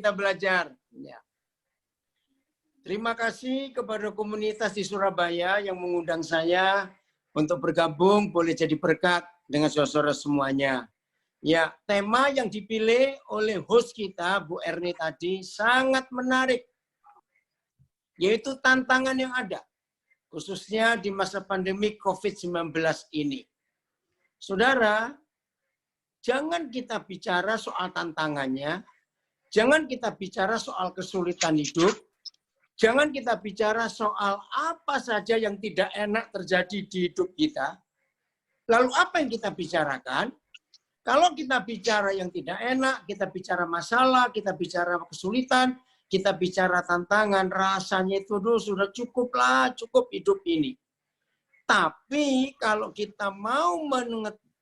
kita belajar. Ya. Terima kasih kepada komunitas di Surabaya yang mengundang saya untuk bergabung, boleh jadi berkat dengan saudara semuanya. Ya, tema yang dipilih oleh host kita, Bu Erni tadi, sangat menarik. Yaitu tantangan yang ada, khususnya di masa pandemi COVID-19 ini. Saudara, jangan kita bicara soal tantangannya, jangan kita bicara soal kesulitan hidup, jangan kita bicara soal apa saja yang tidak enak terjadi di hidup kita. Lalu apa yang kita bicarakan? Kalau kita bicara yang tidak enak, kita bicara masalah, kita bicara kesulitan, kita bicara tantangan, rasanya itu sudah cukuplah, cukup hidup ini. Tapi kalau kita mau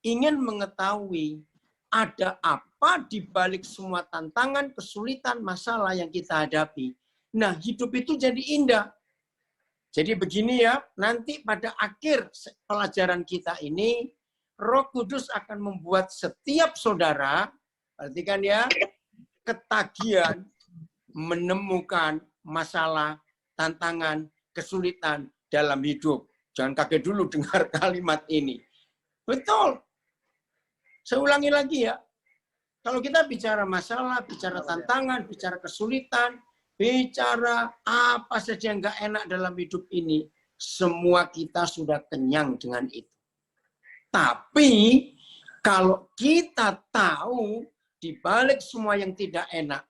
ingin mengetahui ada apa di balik semua tantangan, kesulitan, masalah yang kita hadapi, nah, hidup itu jadi indah. Jadi begini ya, nanti pada akhir pelajaran kita ini, Roh Kudus akan membuat setiap saudara, perhatikan ya, ketagihan menemukan masalah, tantangan, kesulitan dalam hidup. Jangan kaget dulu dengar kalimat ini. Betul. Saya ulangi lagi ya. Kalau kita bicara masalah, bicara tantangan, bicara kesulitan, bicara apa saja yang nggak enak dalam hidup ini, semua kita sudah kenyang dengan itu. Tapi kalau kita tahu di balik semua yang tidak enak,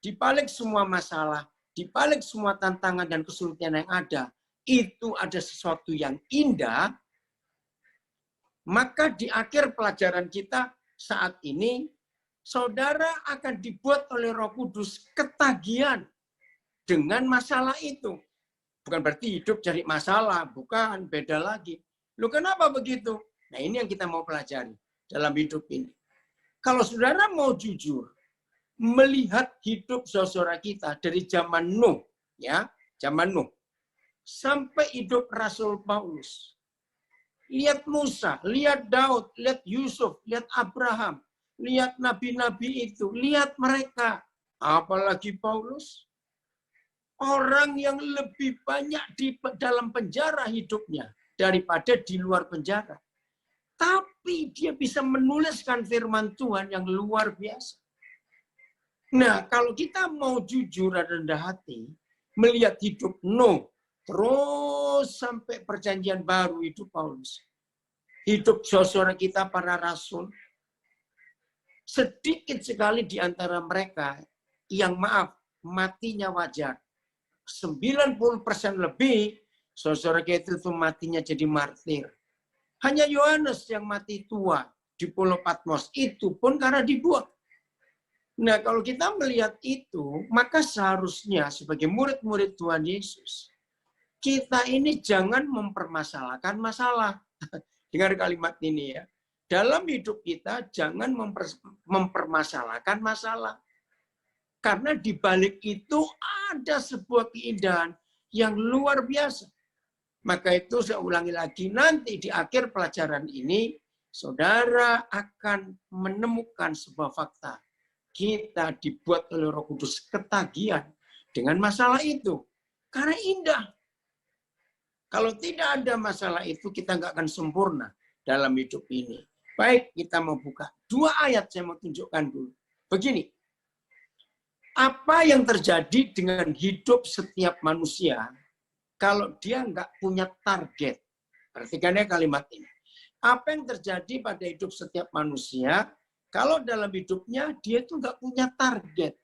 di balik semua masalah, di balik semua tantangan dan kesulitan yang ada, itu ada sesuatu yang indah, maka di akhir pelajaran kita saat ini, saudara akan dibuat oleh Roh Kudus ketagihan dengan masalah itu. Bukan berarti hidup cari masalah, bukan, beda lagi. Loh kenapa begitu? Nah ini yang kita mau pelajari dalam hidup ini. Kalau saudara mau jujur, melihat hidup saudara kita dari zaman Nuh, ya, zaman Nuh, sampai hidup Rasul Paulus. Lihat Musa, lihat Daud, lihat Yusuf, lihat Abraham, lihat nabi-nabi itu, lihat mereka. Apalagi Paulus, orang yang lebih banyak di dalam penjara hidupnya daripada di luar penjara. Tapi dia bisa menuliskan firman Tuhan yang luar biasa. Nah, kalau kita mau jujur dan rendah hati, melihat hidup Nuh, terus sampai perjanjian baru hidup Paulus, hidup saudara kita para rasul, sedikit sekali di antara mereka yang maaf, matinya wajar. 90% lebih saudara kita itu matinya jadi martir. Hanya Yohanes yang mati tua di Pulau Patmos, itu pun karena dibuang. Nah, kalau kita melihat itu, maka seharusnya sebagai murid-murid Tuhan Yesus, kita ini jangan mempermasalahkan masalah. Dengar kalimat ini ya. Dalam hidup kita jangan mempermasalahkan masalah. Karena di balik itu ada sebuah keindahan yang luar biasa. Maka itu saya ulangi lagi, nanti di akhir pelajaran ini, saudara akan menemukan sebuah fakta. Kita dibuat oleh Roh Kudus ketagihan dengan masalah itu. Karena indah. Kalau tidak ada masalah itu, kita nggak akan sempurna dalam hidup ini. Baik, kita mau buka 2 ayat saya mau tunjukkan dulu. Begini, apa yang terjadi dengan hidup setiap manusia kalau dia nggak punya target? Perhatikannya kalimat ini. Apa yang terjadi pada hidup setiap manusia kalau dalam hidupnya dia itu nggak punya target?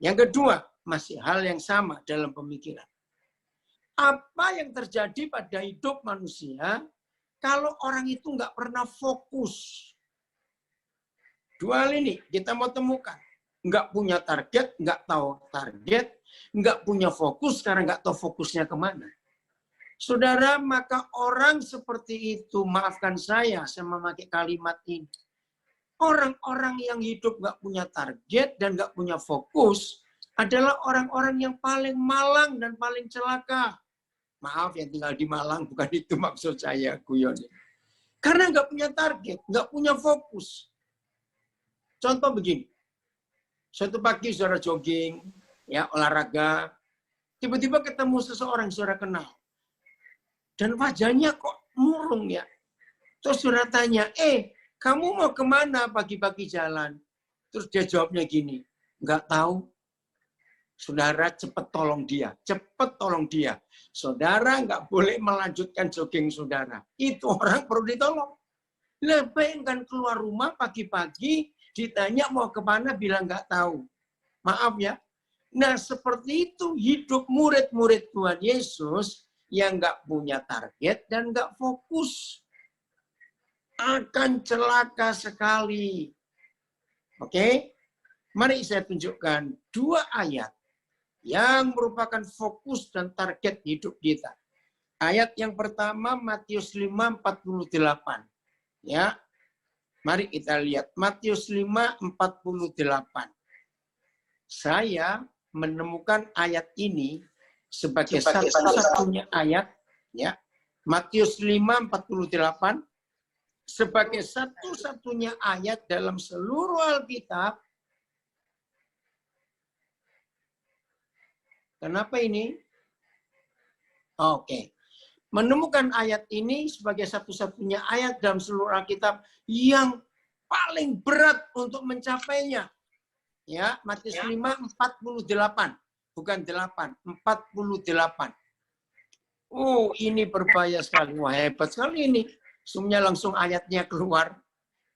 Yang kedua, masih hal yang sama dalam pemikiran. Apa yang terjadi pada hidup manusia kalau orang itu nggak pernah fokus? 2 hal ini kita mau temukan. Nggak punya target, nggak tahu target, nggak punya fokus karena nggak tahu fokusnya kemana. Saudara, maka orang seperti itu, maafkan saya memakai kalimat ini. Orang-orang yang hidup nggak punya target dan nggak punya fokus adalah orang-orang yang paling malang dan paling celaka. Maaf yang tinggal di Malang, bukan itu maksud saya, guyon. Karena nggak punya target, nggak punya fokus. Contoh begini, Suatu pagi saudara jogging, ya olahraga, tiba-tiba ketemu seseorang saudara kenal. Dan wajahnya kok murung ya. Terus saudara tanya, kamu mau kemana pagi-pagi jalan? Terus dia jawabnya gini, nggak tahu. Saudara cepat tolong dia, cepat tolong dia. Saudara nggak boleh melanjutkan jogging saudara. Itu orang perlu ditolong. Lebih kan keluar rumah pagi-pagi, ditanya mau kemana, bilang nggak tahu. Maaf ya. Nah seperti itu hidup murid-murid Tuhan Yesus yang nggak punya target dan nggak fokus. Akan celaka sekali. Oke? Mari saya tunjukkan 2 ayat yang merupakan fokus dan target hidup kita. Ayat yang pertama Matius 5:48. Ya. Mari kita lihat Matius 5:48. Saya menemukan ayat ini sebagai satu-satunya ayat ya. Matius 5:48 sebagai satu-satunya ayat dalam seluruh Alkitab. Kenapa ini? Oke. Menemukan ayat ini sebagai satu-satunya ayat dalam seluruh Alkitab yang paling berat untuk mencapainya. Ya, Matius 5:48. Bukan 8, 48. Oh, ini berbahaya sekali. Wah, hebat sekali ini. Zoom-nya langsung ayatnya keluar.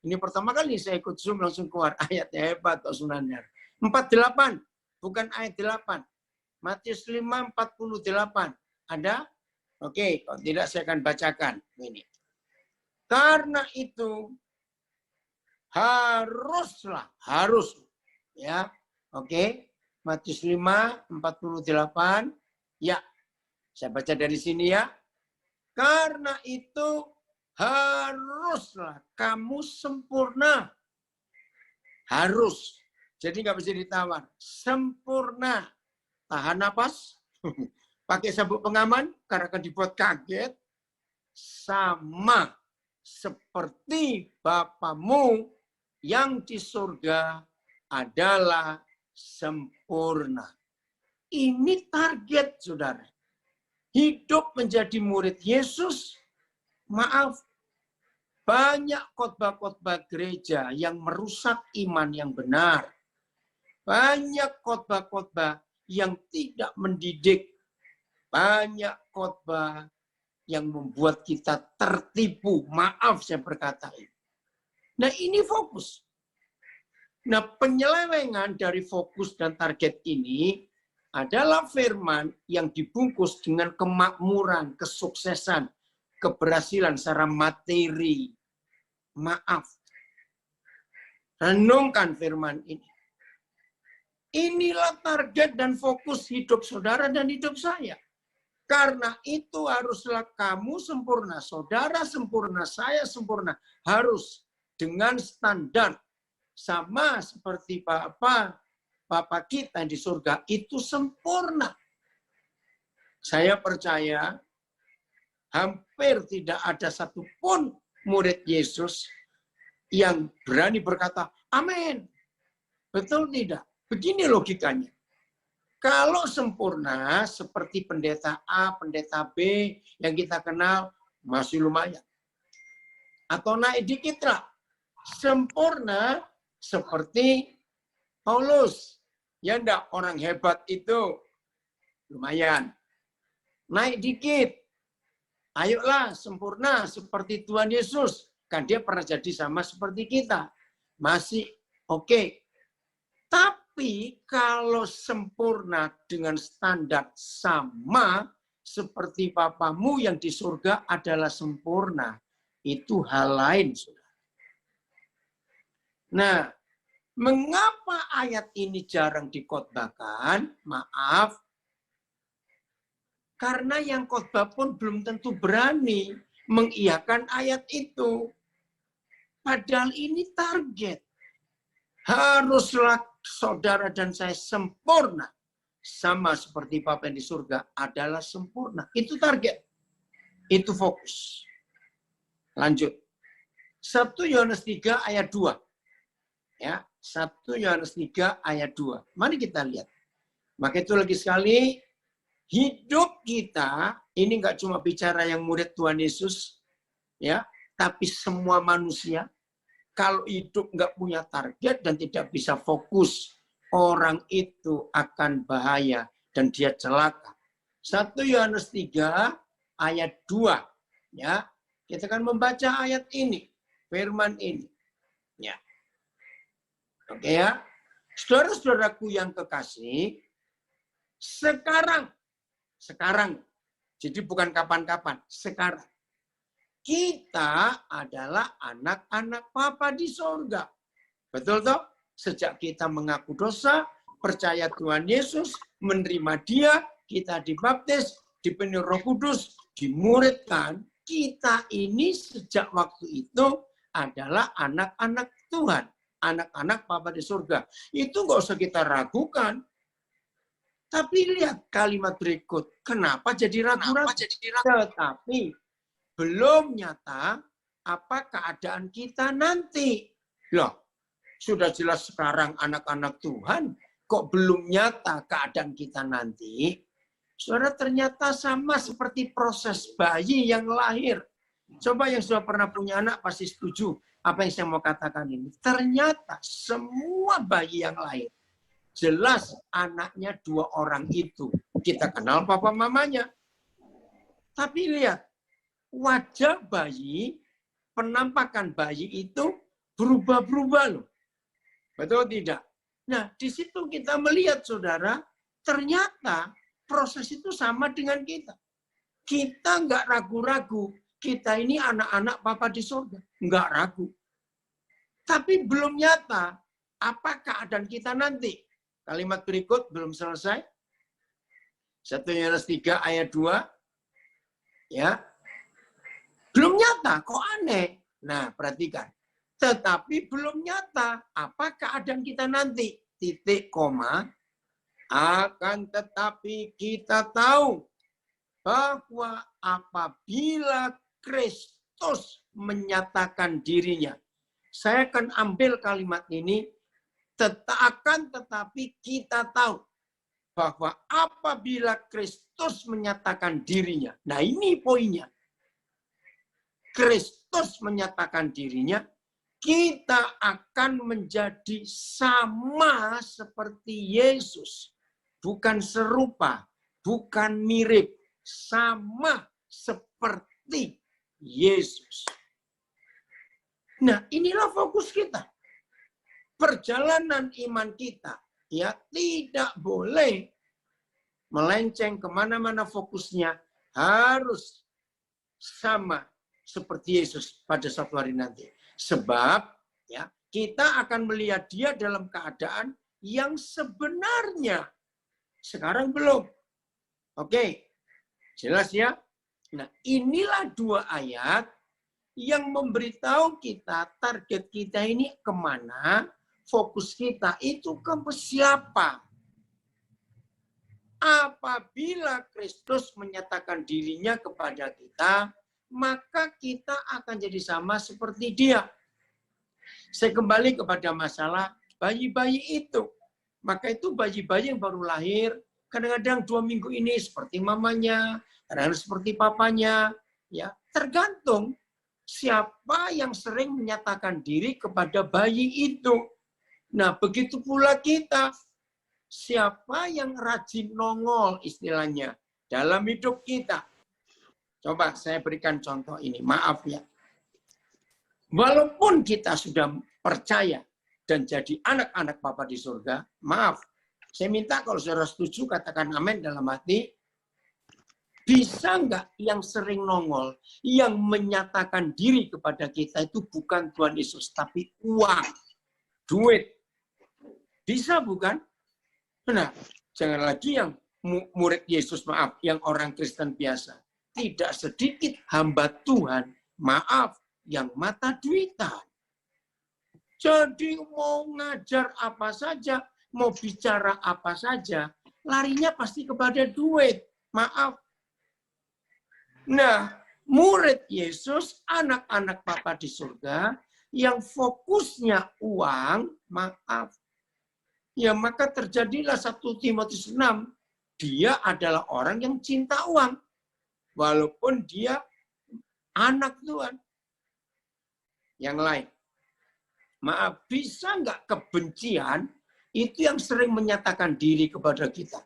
Ini pertama kali saya ikut Zoom langsung keluar. Ayatnya hebat, sebenarnya. 48, bukan ayat 8. Matius 5:48. Ada? Oke, kalau tidak saya akan bacakan. Ini. Karena itu harus ya. Oke. Matius 5:48. Ya. Saya baca dari sini ya. Karena itu haruslah kamu sempurna. Harus. Jadi nggak bisa ditawar. Sempurna. Tahan napas. Pakai sabuk pengaman karena akan dibuat kaget. Sama seperti Bapamu yang di surga adalah sempurna. Ini target, saudara. Hidup menjadi murid Yesus. Maaf, banyak khotbah-khotbah gereja yang merusak iman yang benar. Banyak khotbah-khotbah yang tidak mendidik. Banyak khotbah yang membuat kita tertipu. Maaf saya berkata ini. Nah ini fokus. Nah penyelewengan dari fokus dan target ini adalah firman yang dibungkus dengan kemakmuran, kesuksesan, keberhasilan secara materi. Maaf. Renungkan firman ini. Inilah target dan fokus hidup saudara dan hidup saya. Karena itu haruslah kamu sempurna, saudara sempurna, saya sempurna. Harus dengan standar sama seperti Bapa kita di surga itu sempurna. Saya percaya hampir tidak ada satupun murid Yesus yang berani berkata, amin. Betul tidak? Begini logikanya. Kalau sempurna seperti pendeta A, pendeta B yang kita kenal masih lumayan. Atau naik dikit lah. Sempurna seperti Paulus. Ya enggak, orang hebat itu lumayan. Naik dikit. Ayolah sempurna seperti Tuhan Yesus. Kan dia pernah jadi sama seperti kita. Masih oke. Tapi kalau sempurna dengan standar sama seperti Bapamu yang di surga adalah sempurna. Itu hal lain, saudara. Nah, mengapa ayat ini jarang dikhotbahkan? Maaf. Karena yang khotbah pun belum tentu berani mengiyakan ayat itu. Padahal ini target. Haruslah saudara dan saya sempurna. Sama seperti Bapa yang di surga adalah sempurna. Itu target. Itu fokus. Lanjut. 1 Yohanes 3 ayat 2. Ya, 1 Yohanes 3 ayat 2. Mari kita lihat. Maka itu lagi sekali, hidup kita ini nggak cuma bicara yang murid Tuhan Yesus, ya, tapi semua manusia. Kalau hidup nggak punya target dan tidak bisa fokus, orang itu akan bahaya dan dia celaka. 1 Yohanes 3 ayat 2. Ya, kita akan membaca ayat ini, firman ini. Ya. Oke ya. Saudara-saudaraku yang kekasih, sekarang. Jadi bukan kapan-kapan, sekarang. Kita adalah anak-anak Bapa di sorga. Betul toh? Sejak kita mengaku dosa, percaya Tuhan Yesus, menerima Dia, kita dibaptis, dipenuhi Roh Kudus, dimuridkan, kita ini sejak waktu itu adalah anak-anak Tuhan. Anak-anak Bapa di surga. Itu nggak usah kita ragukan. Tapi lihat kalimat berikut. Kenapa jadi ragu-ragu? Tetapi belum nyata apa keadaan kita nanti. Loh, sudah jelas sekarang anak-anak Tuhan. Kok belum nyata keadaan kita nanti? Saudara, ternyata sama seperti proses bayi yang lahir. Coba yang sudah pernah punya anak pasti setuju apa yang saya mau katakan ini. Ternyata semua bayi yang lahir, jelas anaknya 2 orang itu. Kita kenal papa mamanya. Tapi lihat, wajah bayi, penampakan bayi itu berubah-berubah loh. Betul tidak? Nah, di situ kita melihat, saudara, ternyata proses itu sama dengan kita. Kita nggak ragu-ragu. Kita ini anak-anak Bapa di surga. Nggak ragu. Tapi belum nyata apa keadaan kita nanti. Kalimat berikut belum selesai. 1 Yohanes 3 ayat 2. Ya. Belum nyata, kok aneh. Nah, perhatikan. Tetapi belum nyata apa keadaan kita nanti. Titik, koma. Akan tetapi kita tahu bahwa apabila Kristus menyatakan dirinya. Saya akan ambil kalimat ini. Tetapi kita tahu bahwa apabila Kristus menyatakan dirinya. Nah, ini poinnya. Kristus menyatakan dirinya, kita akan menjadi sama seperti Yesus. Bukan serupa, bukan mirip, sama seperti Yesus. Nah, inilah fokus kita. Perjalanan iman kita ya tidak boleh melenceng kemana-mana, fokusnya harus sama seperti Yesus pada suatu hari nanti. Sebab ya kita akan melihat Dia dalam keadaan yang sebenarnya. Sekarang belum. Oke, jelas ya? Nah, inilah 2 ayat yang memberitahu kita target kita ini kemana, fokus kita itu ke siapa. Apabila Kristus menyatakan dirinya kepada kita, maka kita akan jadi sama seperti Dia. Saya kembali kepada masalah bayi-bayi itu. Maka itu bayi-bayi yang baru lahir, kadang-kadang 2 minggu ini seperti mamanya, kadang-kadang seperti papanya. Ya, tergantung siapa yang sering menyatakan diri kepada bayi itu. Nah, begitu pula kita. Siapa yang rajin nongol istilahnya dalam hidup kita. Coba saya berikan contoh ini. Maaf ya. Walaupun kita sudah percaya dan jadi anak-anak Bapa di surga, maaf. Saya minta kalau saudara setuju, katakan amin dalam hati. Bisa nggak yang sering nongol, yang menyatakan diri kepada kita itu bukan Tuhan Yesus, tapi uang, duit. Bisa bukan? Nah, jangan lagi yang murid Yesus, maaf, yang orang Kristen biasa. Tidak sedikit hamba Tuhan, maaf, yang mata duitan. Jadi mau ngajar apa saja, mau bicara apa saja, larinya pasti kepada duit. Maaf. Nah, murid Yesus, anak-anak Bapa di surga, yang fokusnya uang, maaf. Ya maka terjadilah 1 Timotius 6. Dia adalah orang yang cinta uang. Walaupun dia anak Tuhan. Yang lain. Maaf, bisa nggak kebencian itu yang sering menyatakan diri kepada kita?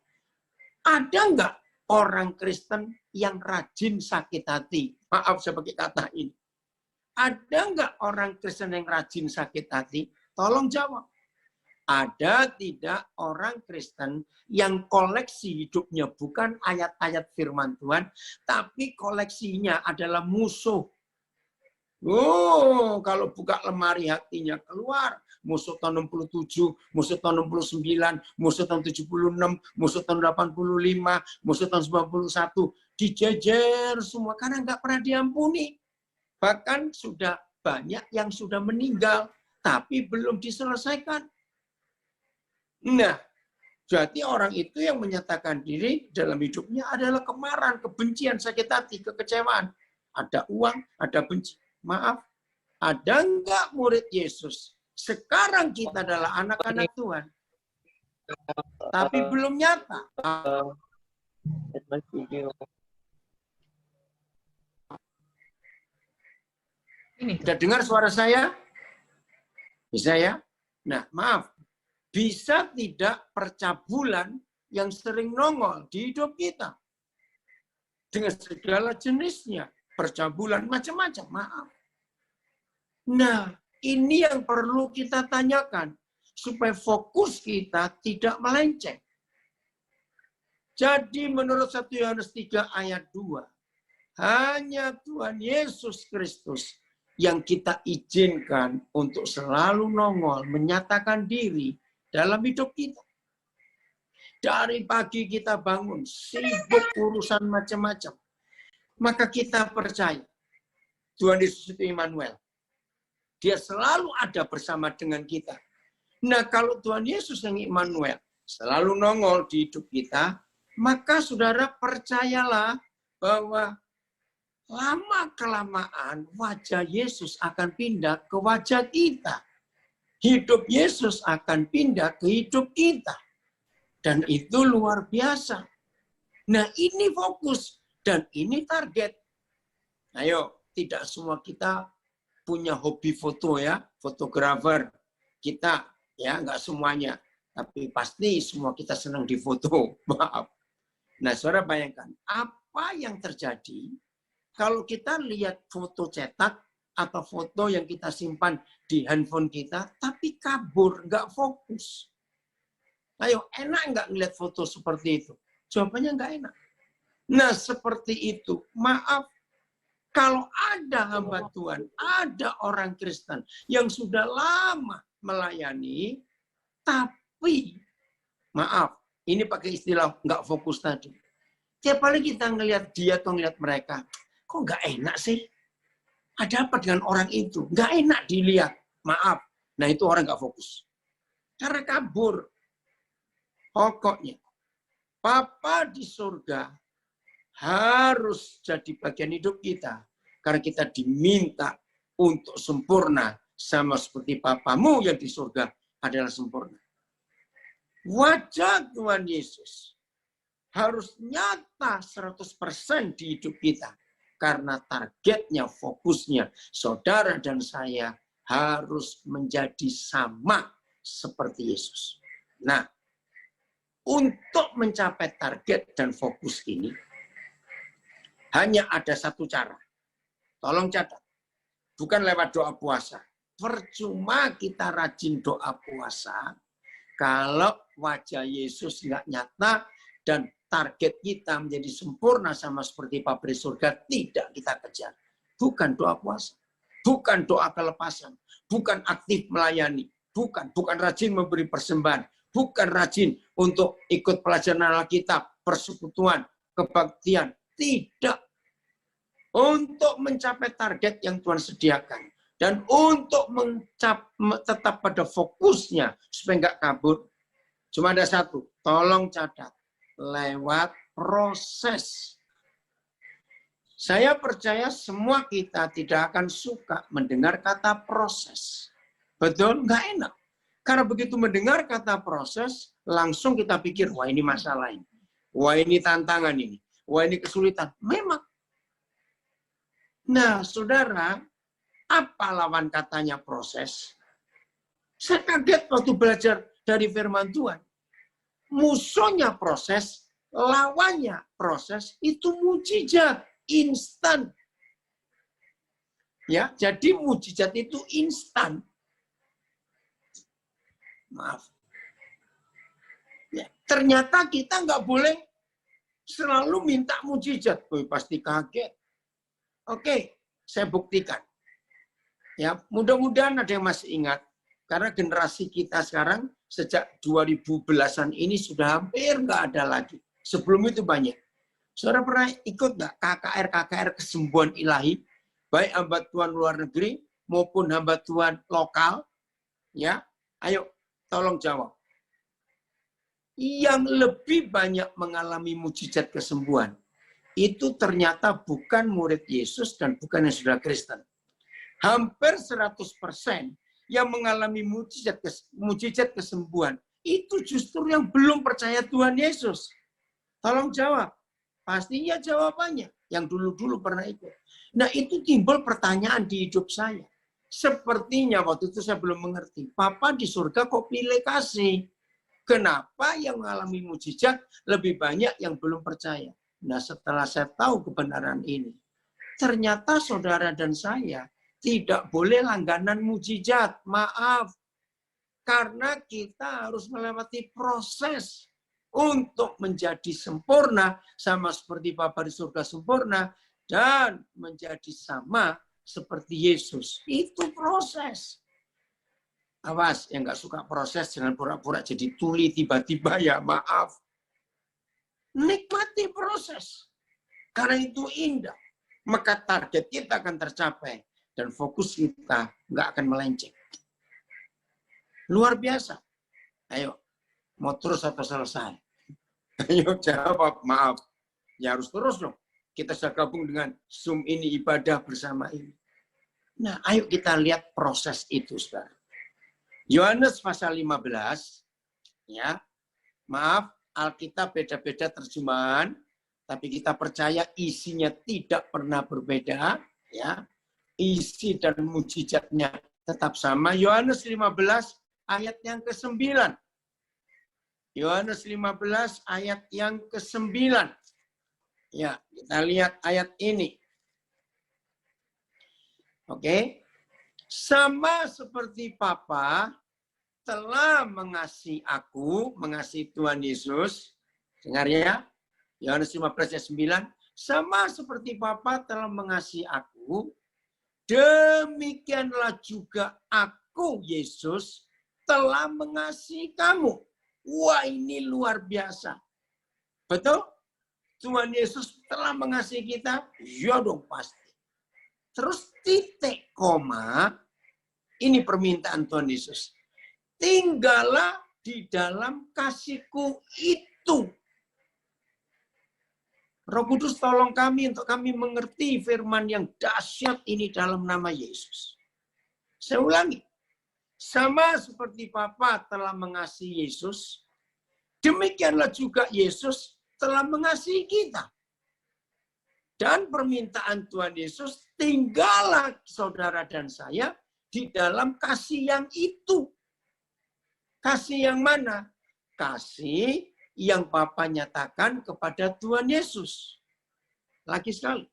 Ada nggak orang Kristen yang rajin sakit hati? Maaf saya pakai kata ini. Ada nggak orang Kristen yang rajin sakit hati? Tolong jawab. Ada tidak orang Kristen yang koleksi hidupnya bukan ayat-ayat firman Tuhan, tapi koleksinya adalah musuh. Oh, kalau buka lemari hatinya keluar. Musuh tahun 67, musuh tahun 69, musuh tahun 76, musuh tahun 85, musuh tahun 91. Dijejer semua karena nggak pernah diampuni. Bahkan sudah banyak yang sudah meninggal, tapi belum diselesaikan. Nah, berarti orang itu yang menyatakan diri dalam hidupnya adalah kemarahan, kebencian, sakit hati, kekecewaan. Ada uang, ada benci. Maaf, ada enggak murid Yesus? Sekarang kita adalah anak-anak Tuhan. Tapi belum nyata. Sudah dengar suara saya? Bisa ya? Nah, maaf. Bisa tidak percabulan yang sering nongol di hidup kita. Dengan segala jenisnya. Percabulan macam-macam, maaf. Nah, ini yang perlu kita tanyakan supaya fokus kita tidak melenceng. Jadi menurut 1 Yohanes 3 ayat 2, hanya Tuhan Yesus Kristus yang kita izinkan untuk selalu nongol, menyatakan diri dalam hidup kita. Dari pagi kita bangun, sibuk urusan macam-macam. Maka kita percaya Tuhan Yesus itu Immanuel. Dia selalu ada bersama dengan kita. Nah, kalau Tuhan Yesus yang Immanuel selalu nongol di hidup kita, maka saudara percayalah bahwa lama-kelamaan wajah Yesus akan pindah ke wajah kita. Hidup Yesus akan pindah ke hidup kita. Dan itu luar biasa. Nah, ini fokus. Dan ini target. Ayo, tidak semua kita punya hobi foto ya, fotografer. Kita ya, nggak semuanya. Tapi pasti semua kita senang difoto. Maaf. Nah, saudara bayangkan, apa yang terjadi kalau kita lihat foto cetak atau foto yang kita simpan di handphone kita, tapi kabur, nggak fokus. Ayo, enak nggak ngeliat foto seperti itu? Jawabannya nggak enak. Nah, seperti itu. Maaf, kalau ada hamba Tuhan, ada orang Kristen yang sudah lama melayani, tapi, maaf, ini pakai istilah nggak fokus tadi. Tiap kali kita ngelihat dia atau ngelihat mereka, kok nggak enak sih? Ada apa dengan orang itu? Nggak enak dilihat. Maaf. Nah, itu orang nggak fokus. Karena kabur. Pokoknya, Papa di surga harus jadi bagian hidup kita. Karena kita diminta untuk sempurna. Sama seperti Papamu yang di surga adalah sempurna. Wajah Tuhan Yesus harus nyata 100% di hidup kita. Karena targetnya, fokusnya, saudara dan saya harus menjadi sama seperti Yesus. Nah, untuk mencapai target dan fokus ini, hanya ada satu cara. Tolong catat. Bukan lewat doa puasa. Percuma kita rajin doa puasa, kalau wajah Yesus nggak nyata, dan target kita menjadi sempurna sama seperti pabrik surga, tidak kita kejar. Bukan doa puasa. Bukan doa kelepasan. Bukan aktif melayani. Bukan rajin memberi persembahan. Bukan rajin untuk ikut pelajaran Alkitab, persekutuan, kebaktian. Tidak. Untuk mencapai target yang Tuhan sediakan. Dan untuk tetap pada fokusnya, supaya nggak kabur. Cuma ada satu, tolong catat. Lewat proses. Saya percaya semua kita tidak akan suka mendengar kata proses. Betul? Nggak enak. Karena begitu mendengar kata proses, langsung kita pikir, wah ini masalah ini. Wah ini tantangan ini. Wah ini kesulitan. Memang. Nah, saudara, apa lawan katanya proses? Saya kaget waktu belajar dari firman Tuhan. Musuhnya proses, lawannya proses, itu mujizat, instan. Ya, jadi mujizat itu instan. Maaf. Ya, ternyata kita nggak boleh selalu minta mujizat. Pasti kaget. Oke, saya buktikan. Ya, mudah-mudahan ada yang masih ingat. Karena generasi kita sekarang sejak 2010-an ini sudah hampir nggak ada lagi. Sebelum itu banyak. Saudara pernah ikut nggak KKR kesembuhan ilahi? Baik hamba Tuhan luar negeri maupun hamba Tuhan lokal. Ya, ayo tolong jawab. Yang lebih banyak mengalami mujizat kesembuhan itu ternyata bukan murid Yesus dan bukan yang sudah Kristen. Hampir 100% yang mengalami mujizat kesembuhan itu justru yang belum percaya Tuhan Yesus. Tolong jawab. Pastinya jawabannya yang dulu-dulu pernah ikut. Nah, itu timbul pertanyaan di hidup saya. Sepertinya waktu itu saya belum mengerti. Papa di surga kok pilih kasih? Kenapa yang mengalami mujizat lebih banyak yang belum percaya? Nah, setelah saya tahu kebenaran ini, ternyata saudara dan saya tidak boleh langganan mujizat. Maaf. Karena kita harus melewati proses untuk menjadi sempurna, sama seperti Bapa di surga sempurna, dan menjadi sama seperti Yesus. Itu proses. Awas, yang nggak suka proses, jangan pura-pura jadi tuli tiba-tiba, ya maaf. Nikmati proses. Karena itu indah. Maka target kita akan tercapai. Dan fokus kita nggak akan melenceng. Luar biasa. Ayo, mau terus atau selesai? Ayo jawab, maaf. Ya harus terus dong. Kita sudah gabung dengan Zoom ini, ibadah bersama ini. Nah, ayo kita lihat proses itu, saudara. Yohanes pasal 15, ya, maaf, Alkitab beda-beda terjemahan, tapi kita percaya isinya tidak pernah berbeda, ya. Isi dan mujizatnya tetap sama. Yohanes 15 ayat yang ke-9. Yohanes 15 ayat yang ke-9. Ya, kita lihat ayat ini. Oke. Sama seperti Bapa telah mengasihi aku, mengasihi Tuhan Yesus. Dengar ya. Yohanes 15 ayat 9. Sama seperti Bapa telah mengasihi aku, demikianlah juga aku, Yesus, telah mengasihi kamu. Wah, ini luar biasa. Betul? Tuhan Yesus telah mengasihi kita? Ya dong, pasti. Terus titik koma, ini permintaan Tuhan Yesus. Tinggallah di dalam kasihku itu. Roh Kudus tolong kami untuk kami mengerti firman yang dahsyat ini dalam nama Yesus. Saya ulangi. Sama seperti Bapa telah mengasihi Yesus, demikianlah juga Yesus telah mengasihi kita. Dan permintaan Tuhan Yesus, tinggallah saudara dan saya di dalam kasih yang itu. Kasih yang mana? Kasih yang Bapa nyatakan kepada Tuhan Yesus. Lagi sekali.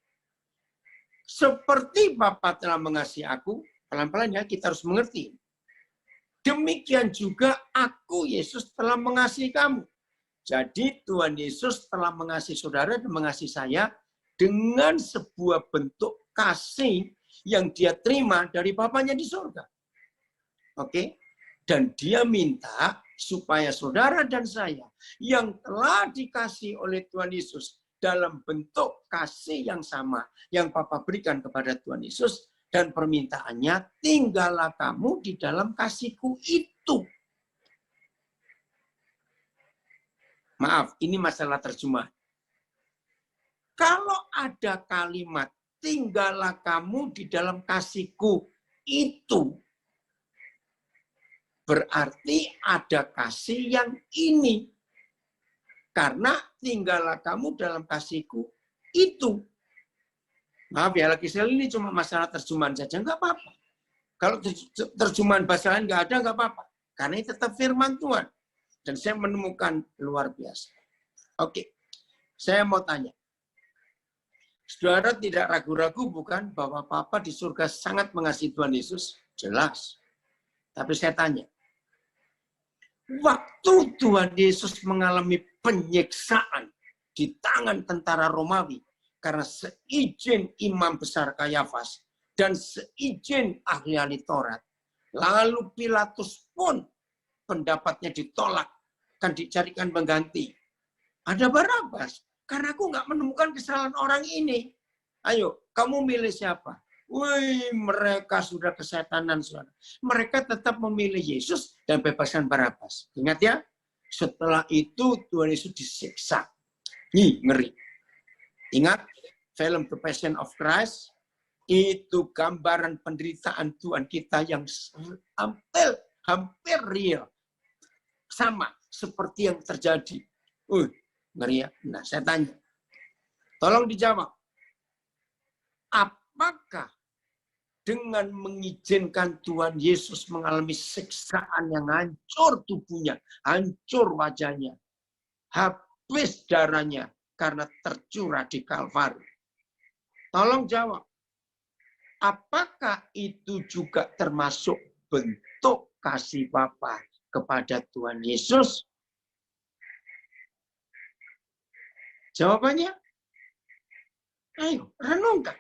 Seperti Bapa telah mengasihi aku, pelan-pelan ya kita harus mengerti. Demikian juga aku, Yesus, telah mengasihi kamu. Jadi Tuhan Yesus telah mengasihi saudara dan mengasihi saya dengan sebuah bentuk kasih yang dia terima dari Bapanya di surga. Oke? Dan dia minta supaya saudara dan saya yang telah dikasih oleh Tuhan Yesus dalam bentuk kasih yang sama yang Bapa berikan kepada Tuhan Yesus, dan permintaannya, tinggallah kamu di dalam kasihku itu. Maaf, ini masalah terjemah. Kalau ada kalimat, tinggallah kamu di dalam kasihku, itu berarti ada kasih yang ini. Karena tinggallah kamu dalam kasihku, itu. Maaf ya, lagi sekali ini cuma masalah terjemahan saja, nggak apa-apa. Kalau terjemahan bahasa lain nggak ada, nggak apa-apa. Karena ini tetap firman Tuhan. Dan saya menemukan luar biasa. Oke, saya mau tanya. Saudara tidak ragu-ragu bukan bahwa Papa di surga sangat mengasihi Tuhan Yesus? Jelas. Tapi saya tanya, waktu Tuhan Yesus mengalami penyiksaan di tangan tentara Romawi, karena seizin imam besar Kayafas dan seizin ahli-ahli Taurat, lalu Pilatus pun pendapatnya ditolak, kan dicarikan pengganti. Ada Barabas. Karena aku nggak menemukan kesalahan orang ini. Ayo, kamu milih siapa? Wih, mereka sudah kesetanan, saudara. Mereka tetap memilih Yesus dan bebaskan Barabas. Ingat ya, setelah itu Tuhan Yesus disiksa. Nih, ngeri. Ingat, film The Passion of Christ, itu gambaran penderitaan Tuhan kita yang hampir real. Sama seperti yang terjadi. Ngeri ya. Nah, saya tanya. Tolong dijawab. Apakah dengan mengizinkan Tuhan Yesus mengalami siksaan yang hancur tubuhnya, hancur wajahnya, habis darahnya karena tercurah di Kalvari? Tolong jawab. Apakah itu juga termasuk bentuk kasih Bapa kepada Tuhan Yesus? Jawabannya, ayo renungkan.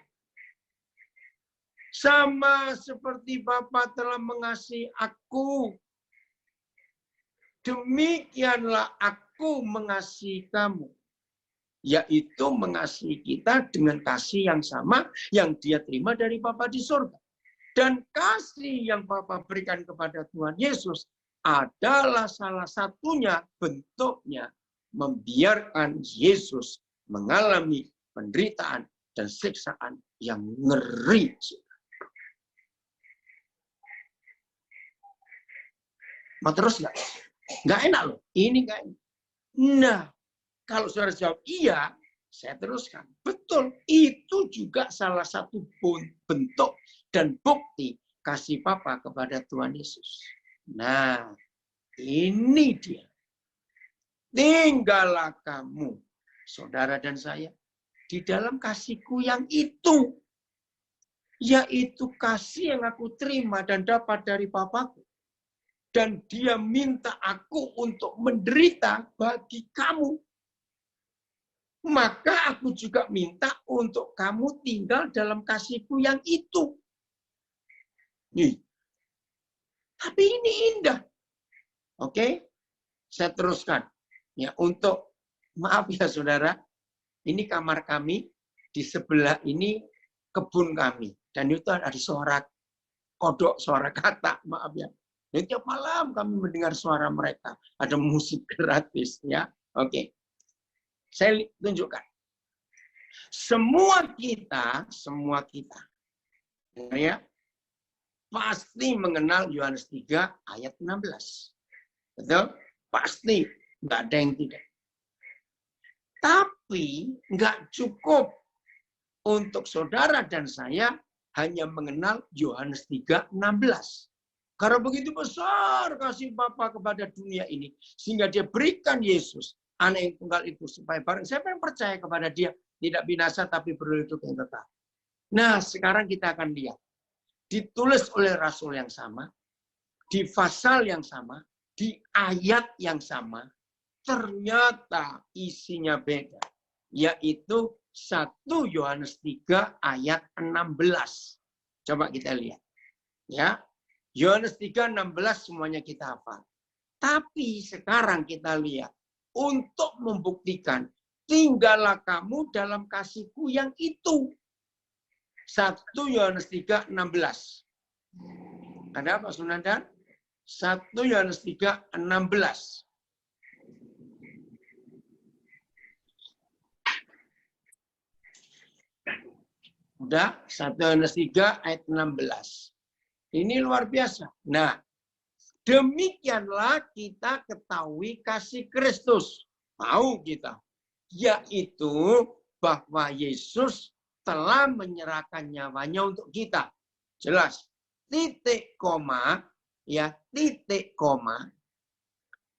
Sama seperti Bapa telah mengasihi aku, demikianlah aku mengasihi kamu. Yaitu mengasihi kita dengan kasih yang sama yang dia terima dari Bapa di surga. Dan kasih yang Bapa berikan kepada Tuhan Yesus adalah salah satunya bentuknya membiarkan Yesus mengalami penderitaan dan siksaan yang ngeri. Mau terus nggak? Nggak enak loh. Ini nggak enak. Nah, kalau saudara jawab iya, saya teruskan. Betul, itu juga salah satu bentuk dan bukti kasih Bapa kepada Tuhan Yesus. Nah, ini dia. Tinggallah kamu, saudara dan saya, di dalam kasihku yang itu. Yaitu kasih yang aku terima dan dapat dari Bapakku. Dan dia minta aku untuk menderita bagi kamu. Maka aku juga minta untuk kamu tinggal dalam kasihku yang itu. Nih. Tapi ini indah. Oke? Saya teruskan. Ya, untuk maaf ya saudara, ini kamar kami, di sebelah ini kebun kami. Dan itu ada suara kodok, suara kata, maaf ya. Dan tiap malam kami mendengar suara mereka. Ada musik gratis ya. Oke. Saya tunjukkan. Semua kita ya, pasti mengenal Yohanes 3 ayat 16. Betul? Pasti, nggak ada yang tidak. Tapi nggak cukup untuk saudara dan saya hanya mengenal Yohanes 3:16. Karena begitu besar kasih Bapa kepada dunia ini, sehingga dia berikan Yesus, anak yang tunggal itu, supaya barang siapa yang percaya kepada dia, tidak binasa tapi beroleh hidup yang kekal. Nah, sekarang kita akan lihat. Ditulis oleh Rasul yang sama, di pasal yang sama, di ayat yang sama, ternyata isinya beda. Yaitu 1 Yohanes 3 ayat 16. Coba kita lihat. Ya, Yohanes 3:16 semuanya kita hafal. Tapi sekarang kita lihat. Untuk membuktikan, tinggallah kamu dalam kasihku yang itu. 1 Yohanes 3:16. Ada apa, Sunandar? 1 Yohanes 3:16. Udah, 1 Yohanes 3 ayat 16. Ini luar biasa. Nah, demikianlah kita ketahui kasih Kristus. Tahu kita. Yaitu bahwa Yesus telah menyerahkan nyawanya untuk kita. Jelas. Titik koma. Ya, titik koma.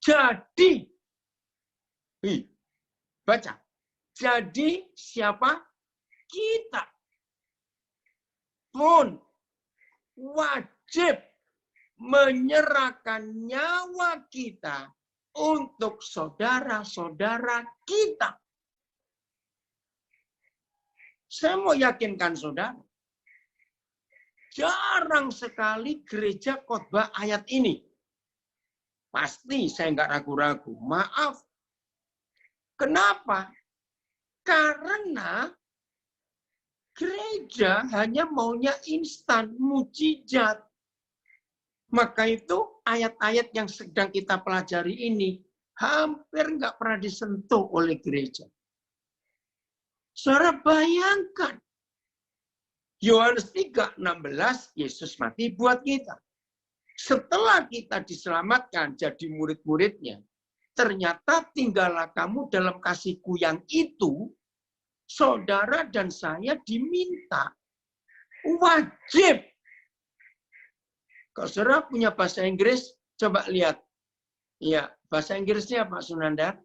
Jadi. Baca. Jadi siapa? Kita pun wajib menyerahkan nyawa kita untuk saudara-saudara kita. Saya mau yakinkan saudara, jarang sekali gereja khotbah ayat ini. Pasti saya nggak ragu-ragu. Maaf. Kenapa? Karena gereja hanya maunya instan, mujizat. Maka itu ayat-ayat yang sedang kita pelajari ini hampir nggak pernah disentuh oleh gereja. Saudara bayangkan, Yohanes 3:16, Yesus mati buat kita. Setelah kita diselamatkan jadi murid-muridnya, ternyata tinggallah kamu dalam kasihku yang itu, saudara dan saya diminta wajib. Kalau saudara punya bahasa Inggris, coba lihat. Ya, bahasa Inggrisnya Pak Sunandar,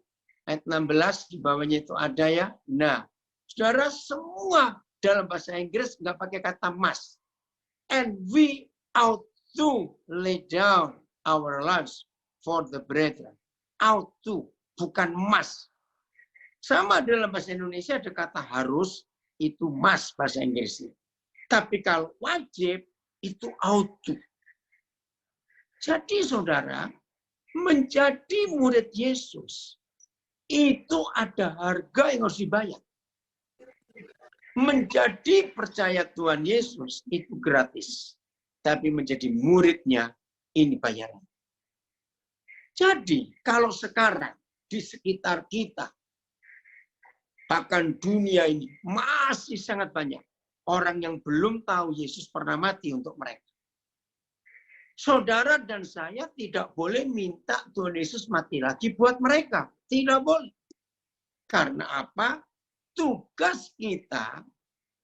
ayat 16 di bawahnya itu ada ya. Nah, saudara semua dalam bahasa Inggris nggak pakai kata must. And we ought to lay down our lives for the brethren. Ought to, bukan must. Sama dalam bahasa Indonesia ada kata harus, itu must bahasa Inggrisnya. Tapi kalau wajib, itu ought to. Jadi saudara, menjadi murid Yesus, itu ada harga yang harus dibayar. Menjadi percaya Tuhan Yesus, itu gratis. Tapi menjadi muridnya, ini bayaran. Jadi, kalau sekarang di sekitar kita, bahkan dunia ini, masih sangat banyak orang yang belum tahu Yesus pernah mati untuk mereka. Saudara dan saya tidak boleh minta Tuhan Yesus mati lagi buat mereka. Tidak boleh. Karena apa? Tugas kita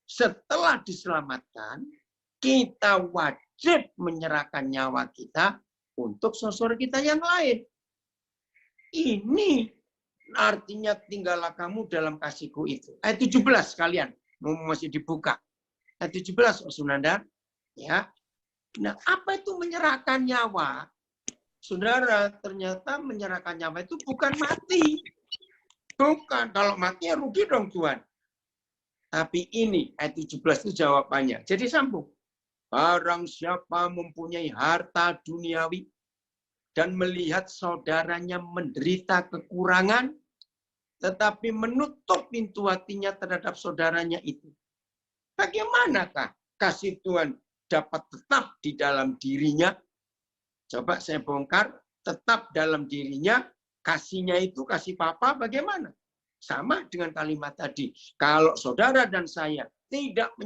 setelah diselamatkan, kita wajib menyerahkan nyawa kita untuk saudara kita yang lain. Ini artinya tinggallah kamu dalam kasihku itu. Ayat 17 kalian. Masih dibuka. Ayat 17, Sunandar. Ya. Nah, apa itu menyerahkan nyawa? Saudara, ternyata menyerahkan nyawa itu bukan mati. Bukan. Kalau mati ya rugi dong Tuhan. Tapi ini, ayat 17 itu jawabannya. Jadi sambung. Barang siapa mempunyai harta duniawi dan melihat saudaranya menderita kekurangan, tetapi menutup pintu hatinya terhadap saudaranya itu. Bagaimanakah kasih Tuhan dapat tetap di dalam dirinya? Coba saya bongkar, tetap dalam dirinya, kasihnya itu kasih Papa bagaimana? Sama dengan kalimat tadi. Kalau saudara dan saya tidak